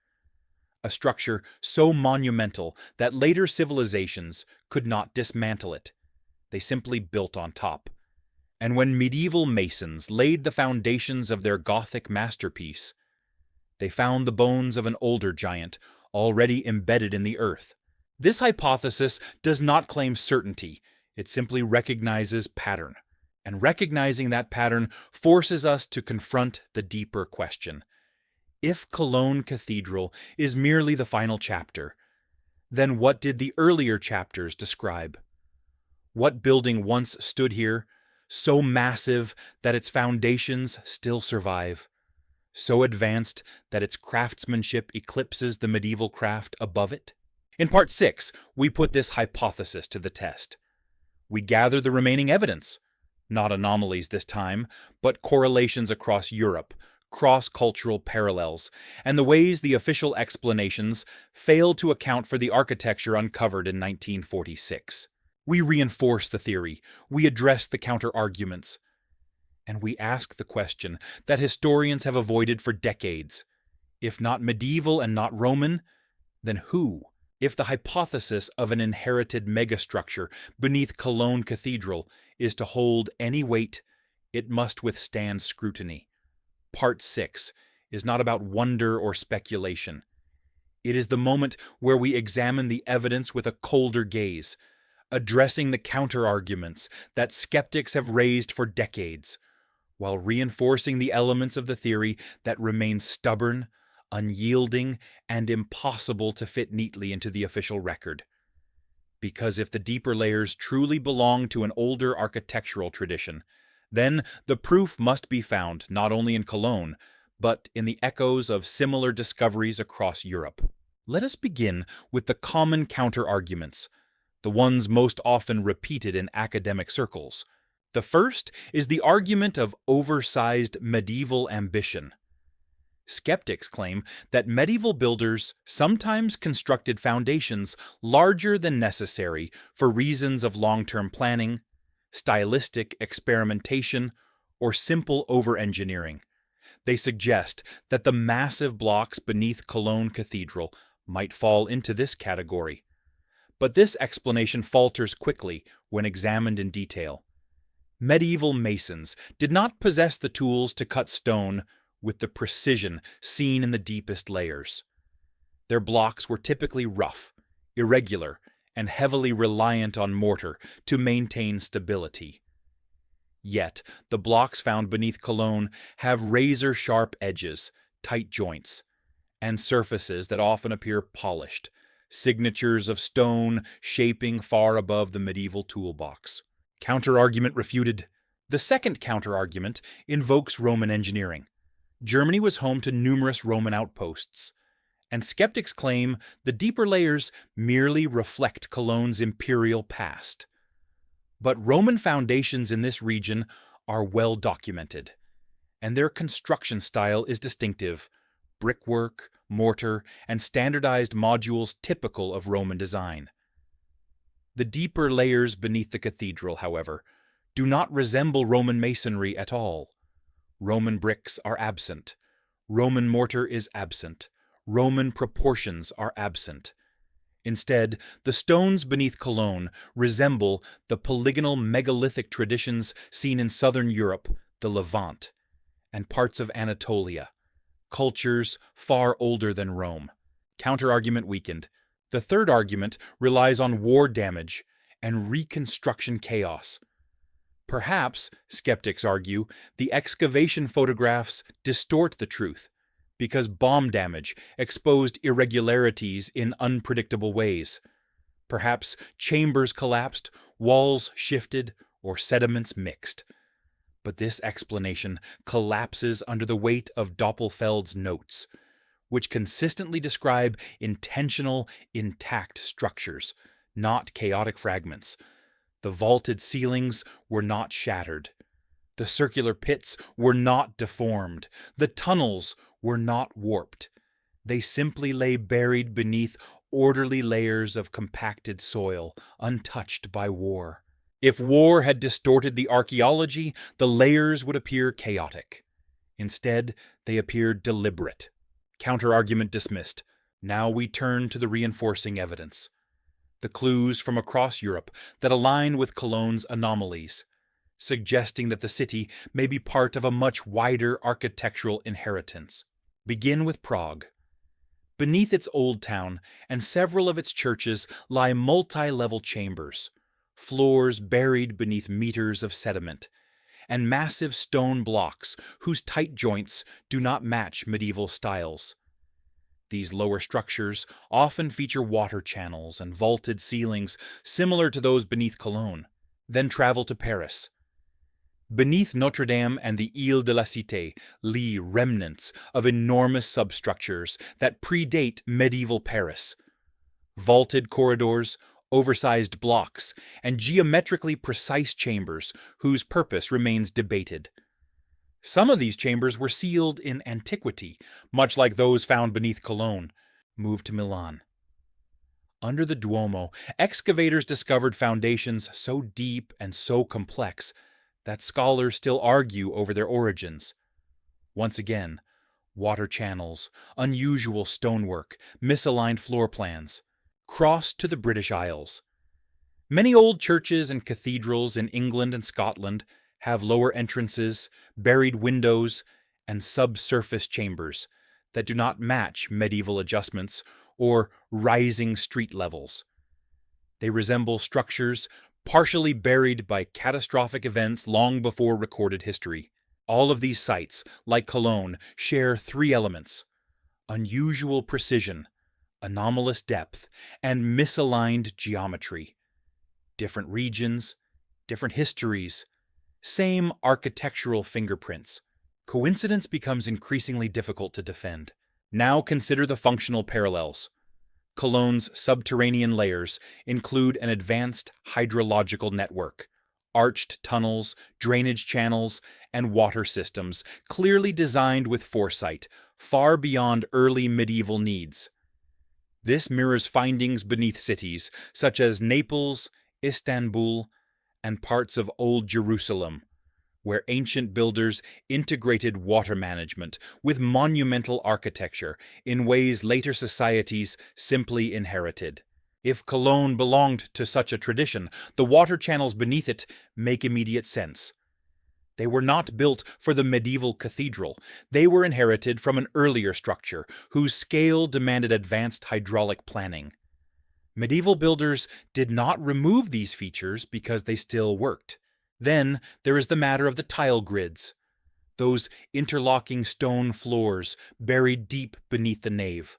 A structure so monumental that later civilizations could not dismantle it. They simply built on top. And when medieval masons laid the foundations of their Gothic masterpiece, they found the bones of an older giant already embedded in the earth. This hypothesis does not claim certainty, it simply recognizes pattern. And recognizing that pattern forces us to confront the deeper question. If Cologne Cathedral is merely the final chapter, then what did the earlier chapters describe? What building once stood here, so massive that its foundations still survive, so advanced that its craftsmanship eclipses the medieval craft above it? In Part 6, we put this hypothesis to the test. We gather the remaining evidence, not anomalies this time, but correlations across Europe, cross-cultural parallels, and the ways the official explanations fail to account for the architecture uncovered in 1946. We reinforce the theory, we address the counter-arguments, and we ask the question that historians have avoided for decades. If not medieval and not Roman, then who? If the hypothesis of an inherited megastructure beneath Cologne Cathedral is to hold any weight, it must withstand scrutiny. Part 6 is not about wonder or speculation. It is the moment where we examine the evidence with a colder gaze, addressing the counter-arguments that skeptics have raised for decades, while reinforcing the elements of the theory that remain stubborn, unyielding, and impossible to fit neatly into the official record. Because if the deeper layers truly belong to an older architectural tradition, then the proof must be found not only in Cologne, but in the echoes of similar discoveries across Europe. Let us begin with the common counter-arguments, the ones most often repeated in academic circles. The first is the argument of oversized medieval ambition. Skeptics claim that medieval builders sometimes constructed foundations larger than necessary for reasons of long-term planning, stylistic experimentation, or simple over-engineering. They suggest that the massive blocks beneath Cologne Cathedral might fall into this category. But this explanation falters quickly when examined in detail. Medieval masons did not possess the tools to cut stone with the precision seen in the deepest layers. Their blocks were typically rough, irregular, and heavily reliant on mortar to maintain stability. Yet, the blocks found beneath Cologne have razor-sharp edges, tight joints, and surfaces that often appear polished, signatures of stone shaping far above the medieval toolbox. Counter-argument refuted. The second counter-argument invokes Roman engineering. Germany was home to numerous Roman outposts, and skeptics claim the deeper layers merely reflect Cologne's imperial past. But Roman foundations in this region are well documented, and their construction style is distinctive: brickwork, mortar, and standardized modules typical of Roman design. The deeper layers beneath the cathedral, however, do not resemble Roman masonry at all. Roman bricks are absent. Roman mortar is absent. Roman proportions are absent. Instead, the stones beneath Cologne resemble the polygonal megalithic traditions seen in southern Europe, the Levant, and parts of Anatolia, cultures far older than Rome. Counter-argument weakened. The third argument relies on war damage and reconstruction chaos. Perhaps, skeptics argue, the excavation photographs distort the truth, because bomb damage exposed irregularities in unpredictable ways. Perhaps chambers collapsed, walls shifted, or sediments mixed. But this explanation collapses under the weight of Doppelfeld's notes, which consistently describe intentional, intact structures, not chaotic fragments. The vaulted ceilings were not shattered. The circular pits were not deformed. The tunnels were not warped. They simply lay buried beneath orderly layers of compacted soil, untouched by war. If war had distorted the archaeology, the layers would appear chaotic. Instead, they appeared deliberate. Counter-argument dismissed. Now we turn to the reinforcing evidence. The clues from across Europe that align with Cologne's anomalies, suggesting that the city may be part of a much wider architectural inheritance. Begin with Prague. Beneath its old town and several of its churches lie multi-level chambers, floors buried beneath meters of sediment, and massive stone blocks whose tight joints do not match medieval styles. These lower structures often feature water channels and vaulted ceilings similar to those beneath Cologne. Then travel to Paris. Beneath Notre Dame and the Ile de la Cité lie remnants of enormous substructures that predate medieval Paris. Vaulted corridors, oversized blocks, and geometrically precise chambers whose purpose remains debated. Some of these chambers were sealed in antiquity, much like those found beneath Cologne. Moved to Milan. Under the Duomo, excavators discovered foundations so deep and so complex that scholars still argue over their origins. Once again, water channels, unusual stonework, misaligned floor plans. Cross to the British Isles. Many old churches and cathedrals in England and Scotland have lower entrances, buried windows, and subsurface chambers that do not match medieval adjustments or rising street levels. They resemble structures partially buried by catastrophic events long before recorded history. All of these sites, like Cologne, share three elements: unusual precision, anomalous depth, and misaligned geometry. Different regions, different histories, same architectural fingerprints. Coincidence becomes increasingly difficult to defend. Now consider the functional parallels. Cologne's subterranean layers include an advanced hydrological network, arched tunnels, drainage channels, and water systems clearly designed with foresight, far beyond early medieval needs. This mirrors findings beneath cities such as Naples, Istanbul, and parts of Old Jerusalem, where ancient builders integrated water management with monumental architecture in ways later societies simply inherited. If Cologne belonged to such a tradition, the water channels beneath it make immediate sense. They were not built for the medieval cathedral. They were inherited from an earlier structure whose scale demanded advanced hydraulic planning. Medieval builders did not remove these features because they still worked. Then there is the matter of the tile grids, those interlocking stone floors buried deep beneath the nave.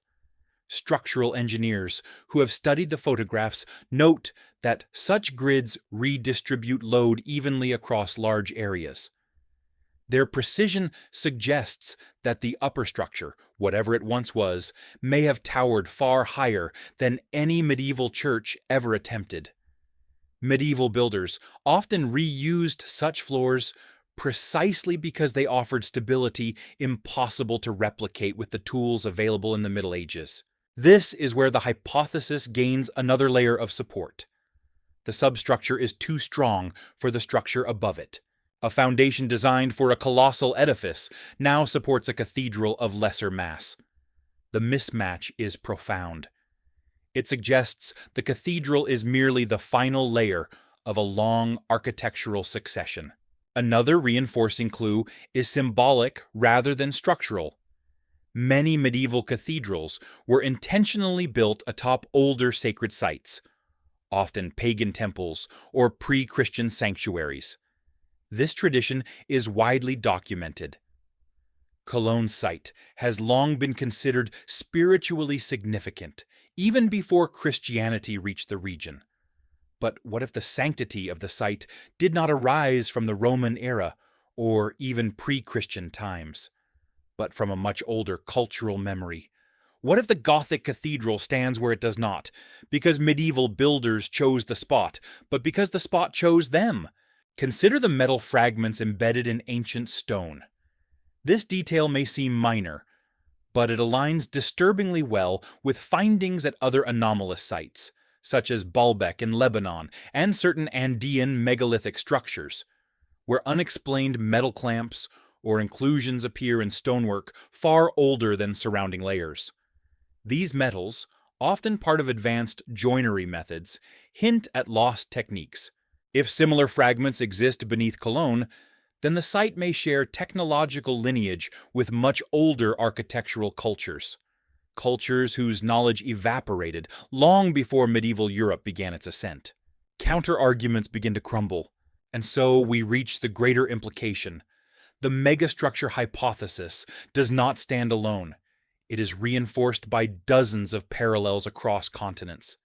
Structural engineers who have studied the photographs note that such grids redistribute load evenly across large areas. Their precision suggests that the upper structure, whatever it once was, may have towered far higher than any medieval church ever attempted. Medieval builders often reused such floors precisely because they offered stability impossible to replicate with the tools available in the Middle Ages. This is where the hypothesis gains another layer of support. The substructure is too strong for the structure above it. A foundation designed for a colossal edifice now supports a cathedral of lesser mass. The mismatch is profound. It suggests the cathedral is merely the final layer of a long architectural succession. Another reinforcing clue is symbolic rather than structural. Many medieval cathedrals were intentionally built atop older sacred sites, often pagan temples or pre-Christian sanctuaries. This tradition is widely documented. Cologne's site has long been considered spiritually significant, even before Christianity reached the region. But what if the sanctity of the site did not arise from the Roman era or even pre-Christian times, but from a much older cultural memory? What if the Gothic cathedral stands where it does not, because medieval builders chose the spot, but because the spot chose them? Consider the metal fragments embedded in ancient stone. This detail may seem minor, but it aligns disturbingly well with findings at other anomalous sites, such as Baalbek in Lebanon and certain Andean megalithic structures, where unexplained metal clamps or inclusions appear in stonework far older than surrounding layers. These metals, often part of advanced joinery methods, hint at lost techniques. If similar fragments exist beneath Cologne, then the site may share technological lineage with much older architectural cultures whose knowledge evaporated long before medieval Europe began its ascent. Counter-arguments begin to crumble, and so we reach the greater implication. The megastructure hypothesis does not stand alone. It is reinforced by dozens of parallels across continents.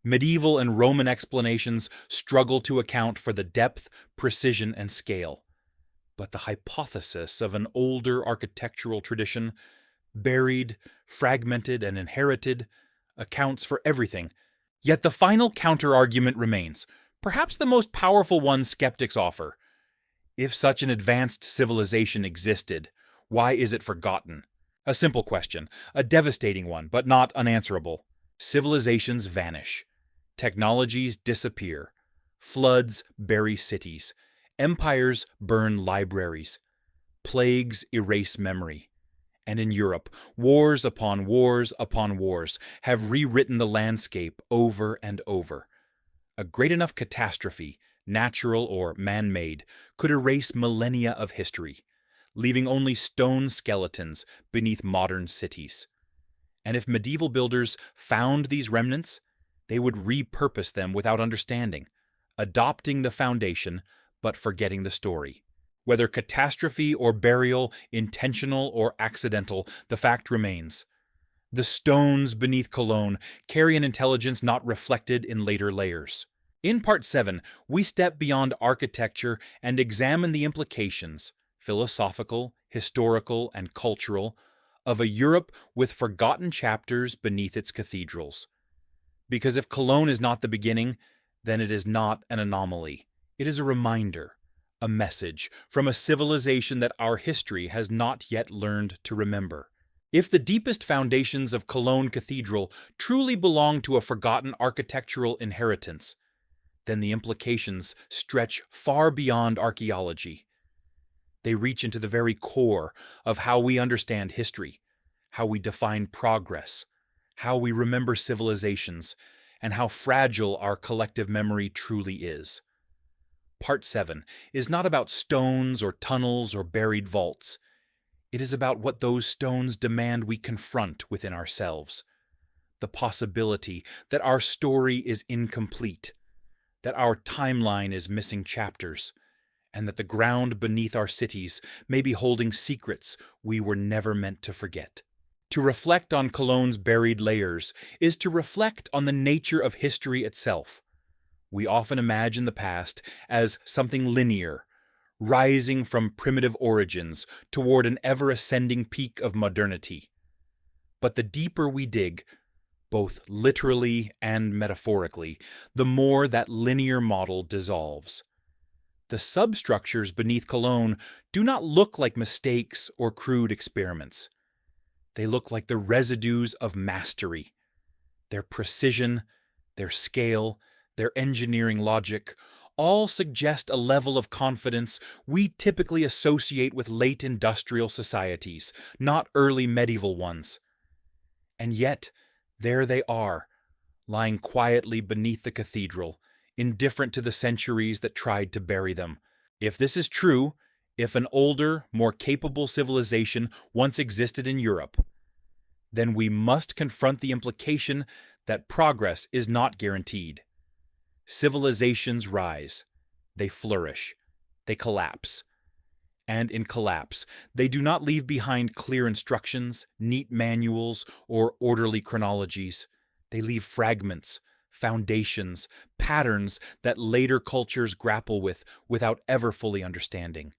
Medieval and Roman explanations struggle to account for the depth, precision, and scale. But the hypothesis of an older architectural tradition, buried, fragmented, and inherited, accounts for everything. Yet the final counter-argument remains, perhaps the most powerful one skeptics offer. If such an advanced civilization existed, why is it forgotten? A simple question, a devastating one, but not unanswerable. Civilizations vanish. Technologies disappear. Floods bury cities. Empires burn libraries. Plagues erase memory. And in Europe, wars upon wars upon wars have rewritten the landscape over and over. A great enough catastrophe, natural or man-made, could erase millennia of history, leaving only stone skeletons beneath modern cities. And if medieval builders found these remnants, they would repurpose them without understanding, adopting the foundation but forgetting the story. Whether catastrophe or burial, intentional or accidental, the fact remains. The stones beneath Cologne carry an intelligence not reflected in later layers. In Part 7, we step beyond architecture and examine the implications, philosophical, historical, and cultural, of a Europe with forgotten chapters beneath its cathedrals. Because if Cologne is not the beginning, then it is not an anomaly. It is a reminder, a message from a civilization that our history has not yet learned to remember. If the deepest foundations of Cologne Cathedral truly belong to a forgotten architectural inheritance, then the implications stretch far beyond archaeology. They reach into the very core of how we understand history, how we define progress, how we remember civilizations, and how fragile our collective memory truly is. Part 7 is not about stones or tunnels or buried vaults. It is about what those stones demand we confront within ourselves. The possibility that our story is incomplete, that our timeline is missing chapters, and that the ground beneath our cities may be holding secrets we were never meant to forget. To reflect on Cologne's buried layers is to reflect on the nature of history itself. We often imagine the past as something linear, rising from primitive origins toward an ever-ascending peak of modernity. But the deeper we dig, both literally and metaphorically, the more that linear model dissolves. The substructures beneath Cologne do not look like mistakes or crude experiments. They look like the residues of mastery. Their precision, their scale, their engineering logic all suggest a level of confidence we typically associate with late industrial societies, not early medieval ones. And yet, there they are, lying quietly beneath the cathedral, indifferent to the centuries that tried to bury them. If this is true, if an older, more capable civilization once existed in Europe, then we must confront the implication that progress is not guaranteed. Civilizations rise, they flourish, they collapse. And in collapse, they do not leave behind clear instructions, neat manuals, or orderly chronologies. They leave fragments, foundations, patterns that later cultures grapple with without ever fully understanding.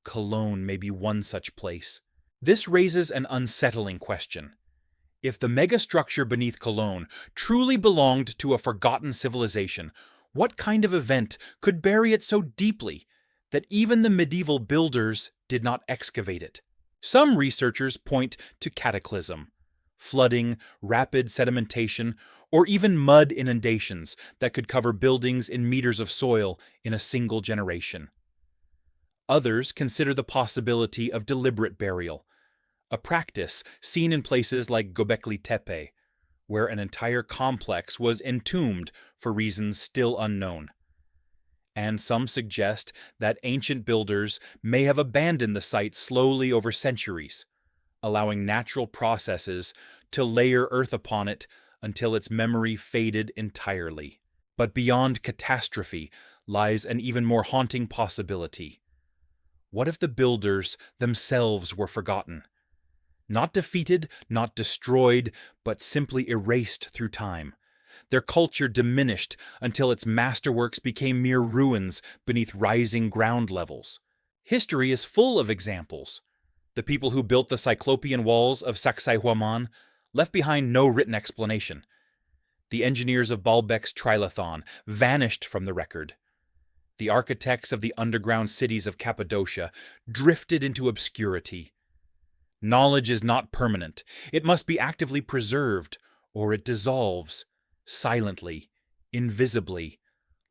Cologne may be one such place. This raises an unsettling question. If the megastructure beneath Cologne truly belonged to a forgotten civilization, what kind of event could bury it so deeply that even the medieval builders did not excavate it? Some researchers point to cataclysm, flooding, rapid sedimentation, or even mud inundations that could cover buildings in meters of soil in a single generation. Others consider the possibility of deliberate burial, a practice seen in places like Göbekli Tepe, where an entire complex was entombed for reasons still unknown. And some suggest that ancient builders may have abandoned the site slowly over centuries, allowing natural processes to layer earth upon it until its memory faded entirely. But beyond catastrophe lies an even more haunting possibility. What if the builders themselves were forgotten? Not defeated, not destroyed, but simply erased through time. Their culture diminished until its masterworks became mere ruins beneath rising ground levels. History is full of examples. The people who built the Cyclopean walls of Sacsayhuaman left behind no written explanation. The engineers of Baalbek's Trilithon vanished from the record. The architects of the underground cities of Cappadocia drifted into obscurity. Knowledge is not permanent. It must be actively preserved, or it dissolves, silently, invisibly,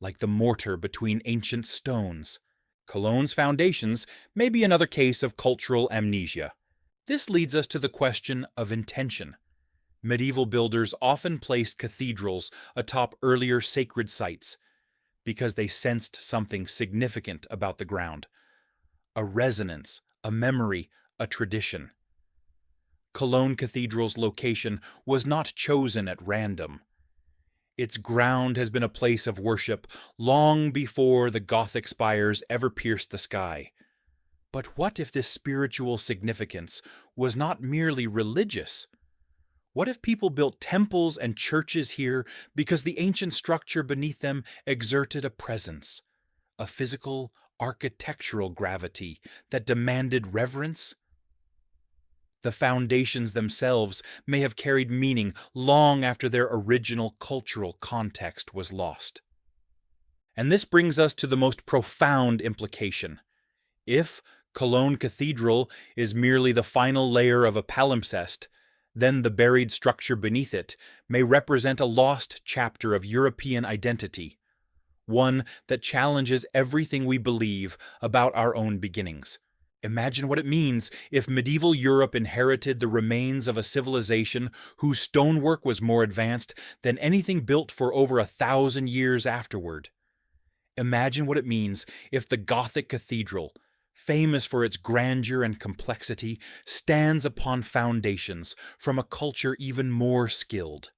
like the mortar between ancient stones. Cologne's foundations may be another case of cultural amnesia. This leads us to the question of intention. Medieval builders often placed cathedrals atop earlier sacred sites because they sensed something significant about the ground. A resonance, a memory, a tradition. Cologne Cathedral's location was not chosen at random. Its ground has been a place of worship long before the Gothic spires ever pierced the sky. But what if this spiritual significance was not merely religious? What if people built temples and churches here because the ancient structure beneath them exerted a presence, a physical, architectural gravity that demanded reverence? The foundations themselves may have carried meaning long after their original cultural context was lost. And this brings us to the most profound implication. If Cologne Cathedral is merely the final layer of a palimpsest, then the buried structure beneath it may represent a lost chapter of European identity, one that challenges everything we believe about our own beginnings. Imagine what it means if medieval Europe inherited the remains of a civilization whose stonework was more advanced than anything built for over 1,000 years afterward. Imagine what it means if the Gothic cathedral, famous for its grandeur and complexity, stands upon foundations from a culture even more skilled.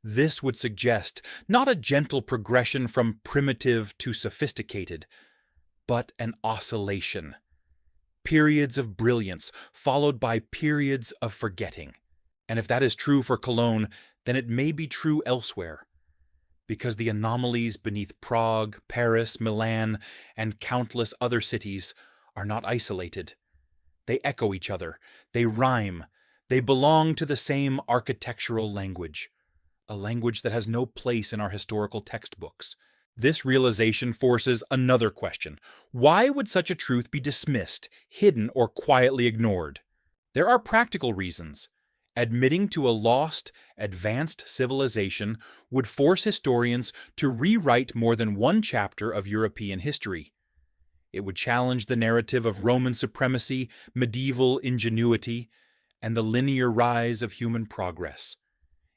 This would suggest not a gentle progression from primitive to sophisticated, but an oscillation. Periods of brilliance followed by periods of forgetting. And if that is true for Cologne, then it may be true elsewhere. Because the anomalies beneath Prague, Paris, Milan, and countless other cities are not isolated. They echo each other, they rhyme, they belong to the same architectural language, a language that has no place in our historical textbooks. This realization forces another question. Why would such a truth be dismissed, hidden, or quietly ignored? There are practical reasons. Admitting to a lost, advanced civilization would force historians to rewrite more than one chapter of European history. It would challenge the narrative of Roman supremacy, medieval ingenuity, and the linear rise of human progress.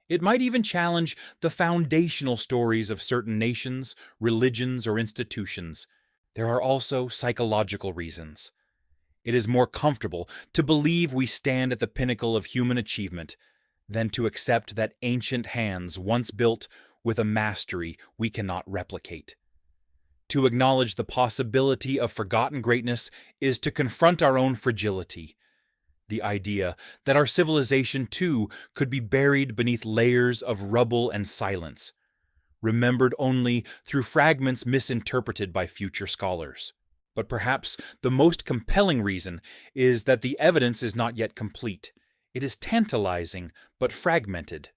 It might even challenge the foundational stories of certain nations, religions, or institutions. There are also psychological reasons. It is more comfortable to believe we stand at the pinnacle of human achievement than to accept that ancient hands once built with a mastery we cannot replicate. To acknowledge the possibility of forgotten greatness is to confront our own fragility. The idea that our civilization, too, could be buried beneath layers of rubble and silence, remembered only through fragments misinterpreted by future scholars. But perhaps the most compelling reason is that the evidence is not yet complete. It is tantalizing but fragmented,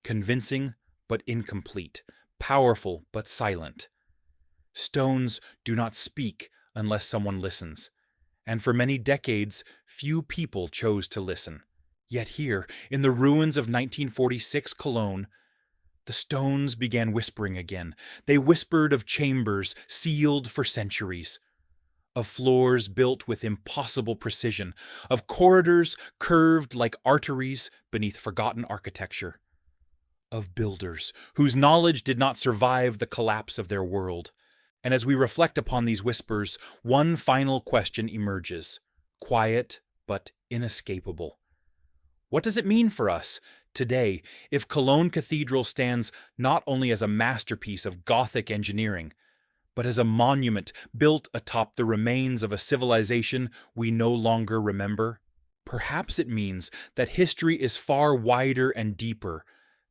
convincing but incomplete, powerful but silent. Stones do not speak unless someone listens. And for many decades, few people chose to listen. Yet here, in the ruins of 1946 Cologne, the stones began whispering again. They whispered of chambers sealed for centuries, of floors built with impossible precision, of corridors curved like arteries beneath forgotten architecture, of builders whose knowledge did not survive the collapse of their world. And as we reflect upon these whispers, one final question emerges, quiet but inescapable. What does it mean for us today if Cologne Cathedral stands not only as a masterpiece of Gothic engineering, but as a monument built atop the remains of a civilization we no longer remember? Perhaps it means that history is far wider and deeper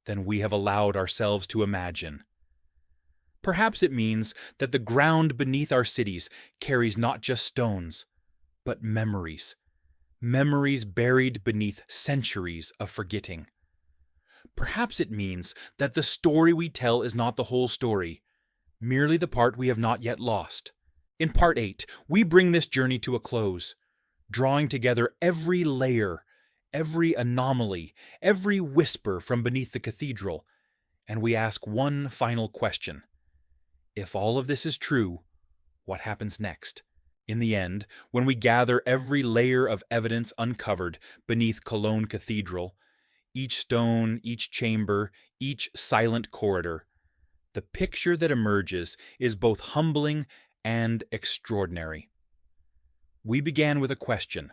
than we have allowed ourselves to imagine. Perhaps it means that the ground beneath our cities carries not just stones, but memories. Memories buried beneath centuries of forgetting. Perhaps it means that the story we tell is not the whole story, merely the part we have not yet lost. In Part 8, we bring this journey to a close, drawing together every layer, every anomaly, every whisper from beneath the cathedral, and we ask one final question. If all of this is true, what happens next? In the end, when we gather every layer of evidence uncovered beneath Cologne Cathedral, each stone, each chamber, each silent corridor, the picture that emerges is both humbling and extraordinary. We began with a question.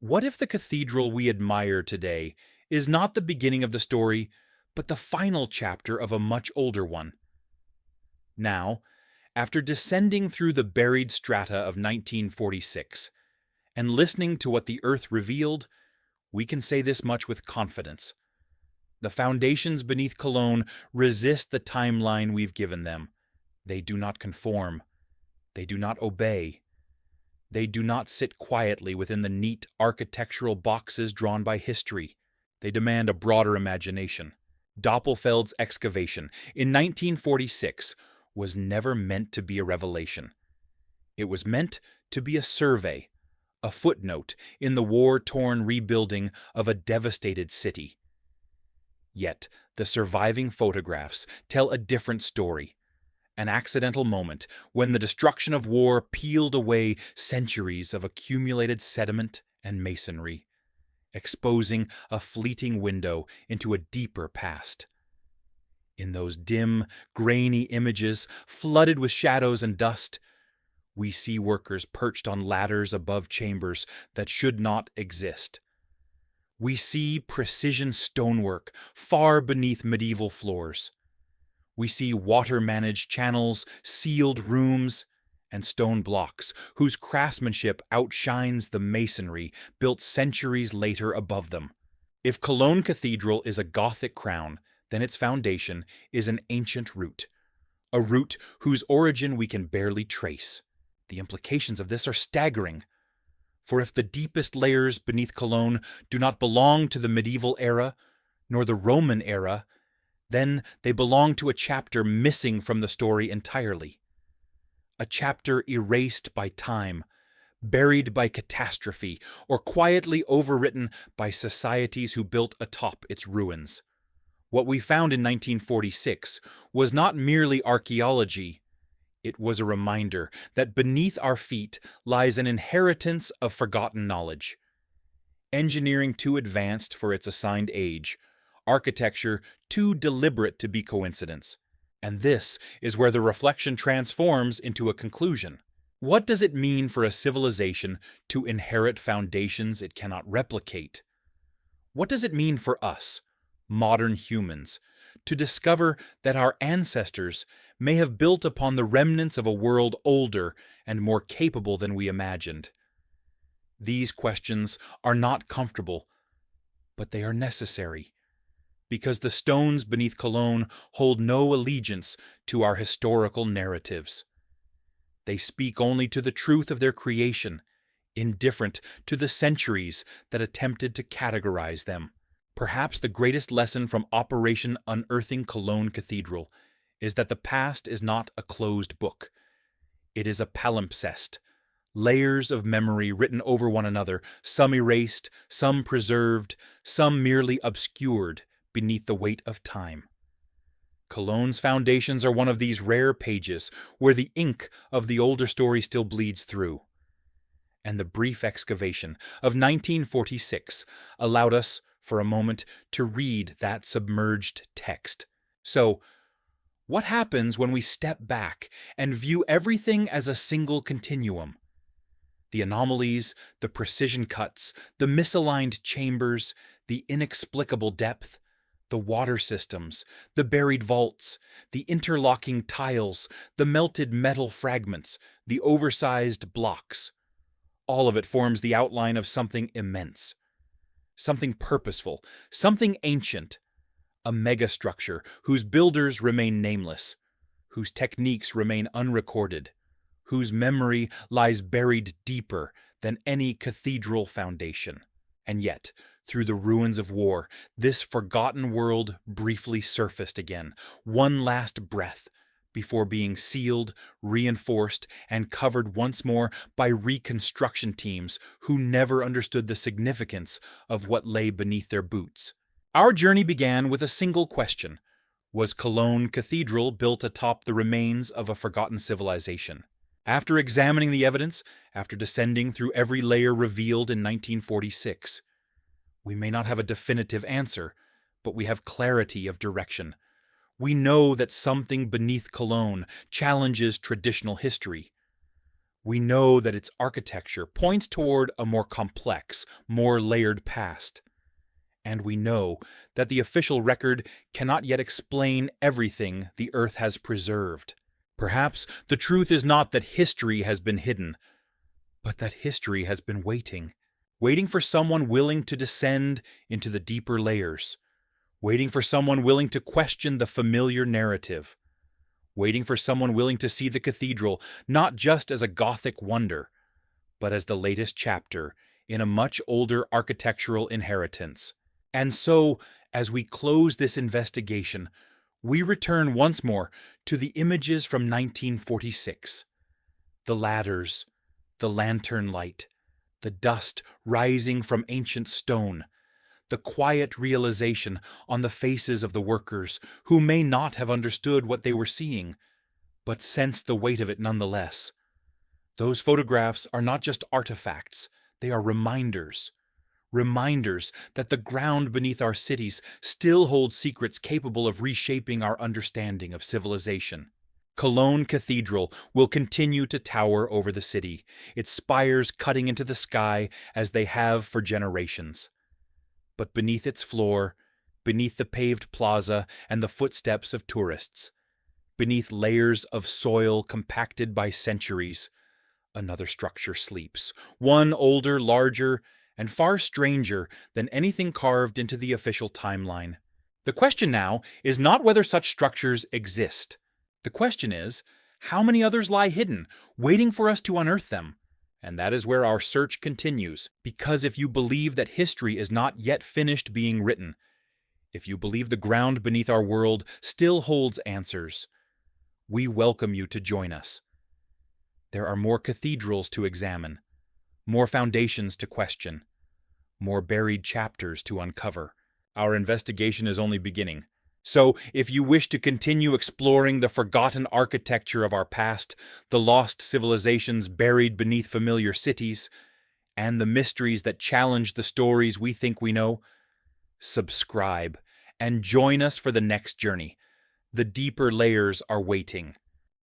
What if the cathedral we admire today is not the beginning of the story, but the final chapter of a much older one? Now, after descending through the buried strata of 1946 and listening to what the earth revealed, we can say this much with confidence. The foundations beneath Cologne resist the timeline we've given them. They do not conform. They do not obey. They do not sit quietly within the neat architectural boxes drawn by history. They demand a broader imagination. Doppelfeld's excavation in 1946 was never meant to be a revelation. It was meant to be a survey, a footnote in the war-torn rebuilding of a devastated city. Yet, the surviving photographs tell a different story. An accidental moment when the destruction of war peeled away centuries of accumulated sediment and masonry, exposing a fleeting window into a deeper past. In those dim, grainy images, flooded with shadows and dust, we see workers perched on ladders above chambers that should not exist. We see precision stonework far beneath medieval floors. We see water-managed channels, sealed rooms, and stone blocks whose craftsmanship outshines the masonry built centuries later above them. If Cologne Cathedral is a Gothic crown, then its foundation is an ancient root, a root whose origin we can barely trace. The implications of this are staggering. For if the deepest layers beneath Cologne do not belong to the medieval era, nor the Roman era, then they belong to a chapter missing from the story entirely. A chapter erased by time, buried by catastrophe, or quietly overwritten by societies who built atop its ruins. What we found in 1946 was not merely archaeology. It was a reminder that beneath our feet lies an inheritance of forgotten knowledge. Engineering too advanced for its assigned age, architecture too deliberate to be coincidence. And this is where the reflection transforms into a conclusion. What does it mean for a civilization to inherit foundations it cannot replicate? What does it mean for us, modern humans, to discover that our ancestors may have built upon the remnants of a world older and more capable than we imagined? These questions are not comfortable, but they are necessary, because the stones beneath Cologne hold no allegiance to our historical narratives. They speak only to the truth of their creation, indifferent to the centuries that attempted to categorize them. Perhaps the greatest lesson from Operation Unearthing Cologne Cathedral is that the past is not a closed book. It is a palimpsest, layers of memory written over one another, some erased, some preserved, some merely obscured beneath the weight of time. Cologne's foundations are one of these rare pages where the ink of the older story still bleeds through. And the brief excavation of 1946 allowed us, for a moment, to read that submerged text. So, what happens when we step back and view everything as a single continuum? The anomalies, the precision cuts, the misaligned chambers, the inexplicable depth, the water systems, the buried vaults, the interlocking tiles, the melted metal fragments, the oversized blocks. All of it forms the outline of something immense, something purposeful, something ancient, a megastructure whose builders remain nameless, whose techniques remain unrecorded, whose memory lies buried deeper than any cathedral foundation. And yet, through the ruins of war, this forgotten world briefly surfaced again, one last breath, before being sealed, reinforced, and covered once more by reconstruction teams who never understood the significance of what lay beneath their boots. Our journey began with a single question. Was Cologne Cathedral built atop the remains of a forgotten civilization? After examining the evidence, after descending through every layer revealed in 1946, we may not have a definitive answer, but we have clarity of direction. We know that something beneath Cologne challenges traditional history. We know that its architecture points toward a more complex, more layered past. And we know that the official record cannot yet explain everything the Earth has preserved. Perhaps the truth is not that history has been hidden, but that history has been waiting for someone willing to descend into the deeper layers, waiting for someone willing to question the familiar narrative, waiting for someone willing to see the cathedral not just as a Gothic wonder, but as the latest chapter in a much older architectural inheritance. And so, as we close this investigation, we return once more to the images from 1946. The ladders, the lantern light, the dust rising from ancient stone, the quiet realization on the faces of the workers who may not have understood what they were seeing, but sensed the weight of it nonetheless. Those photographs are not just artifacts, they are reminders. Reminders that the ground beneath our cities still holds secrets capable of reshaping our understanding of civilization. Cologne Cathedral will continue to tower over the city, its spires cutting into the sky as they have for generations. But beneath its floor, beneath the paved plaza and the footsteps of tourists, beneath layers of soil compacted by centuries, another structure sleeps, one older, larger, and far stranger than anything carved into the official timeline. The question now is not whether such structures exist. The question is, how many others lie hidden, waiting for us to unearth them? And that is where our search continues, because if you believe that history is not yet finished being written, if you believe the ground beneath our world still holds answers, we welcome you to join us. There are more cathedrals to examine, more foundations to question, more buried chapters to uncover. Our investigation is only beginning. So, if you wish to continue exploring the forgotten architecture of our past, the lost civilizations buried beneath familiar cities, and the mysteries that challenge the stories we think we know, subscribe and join us for the next journey. The deeper layers are waiting.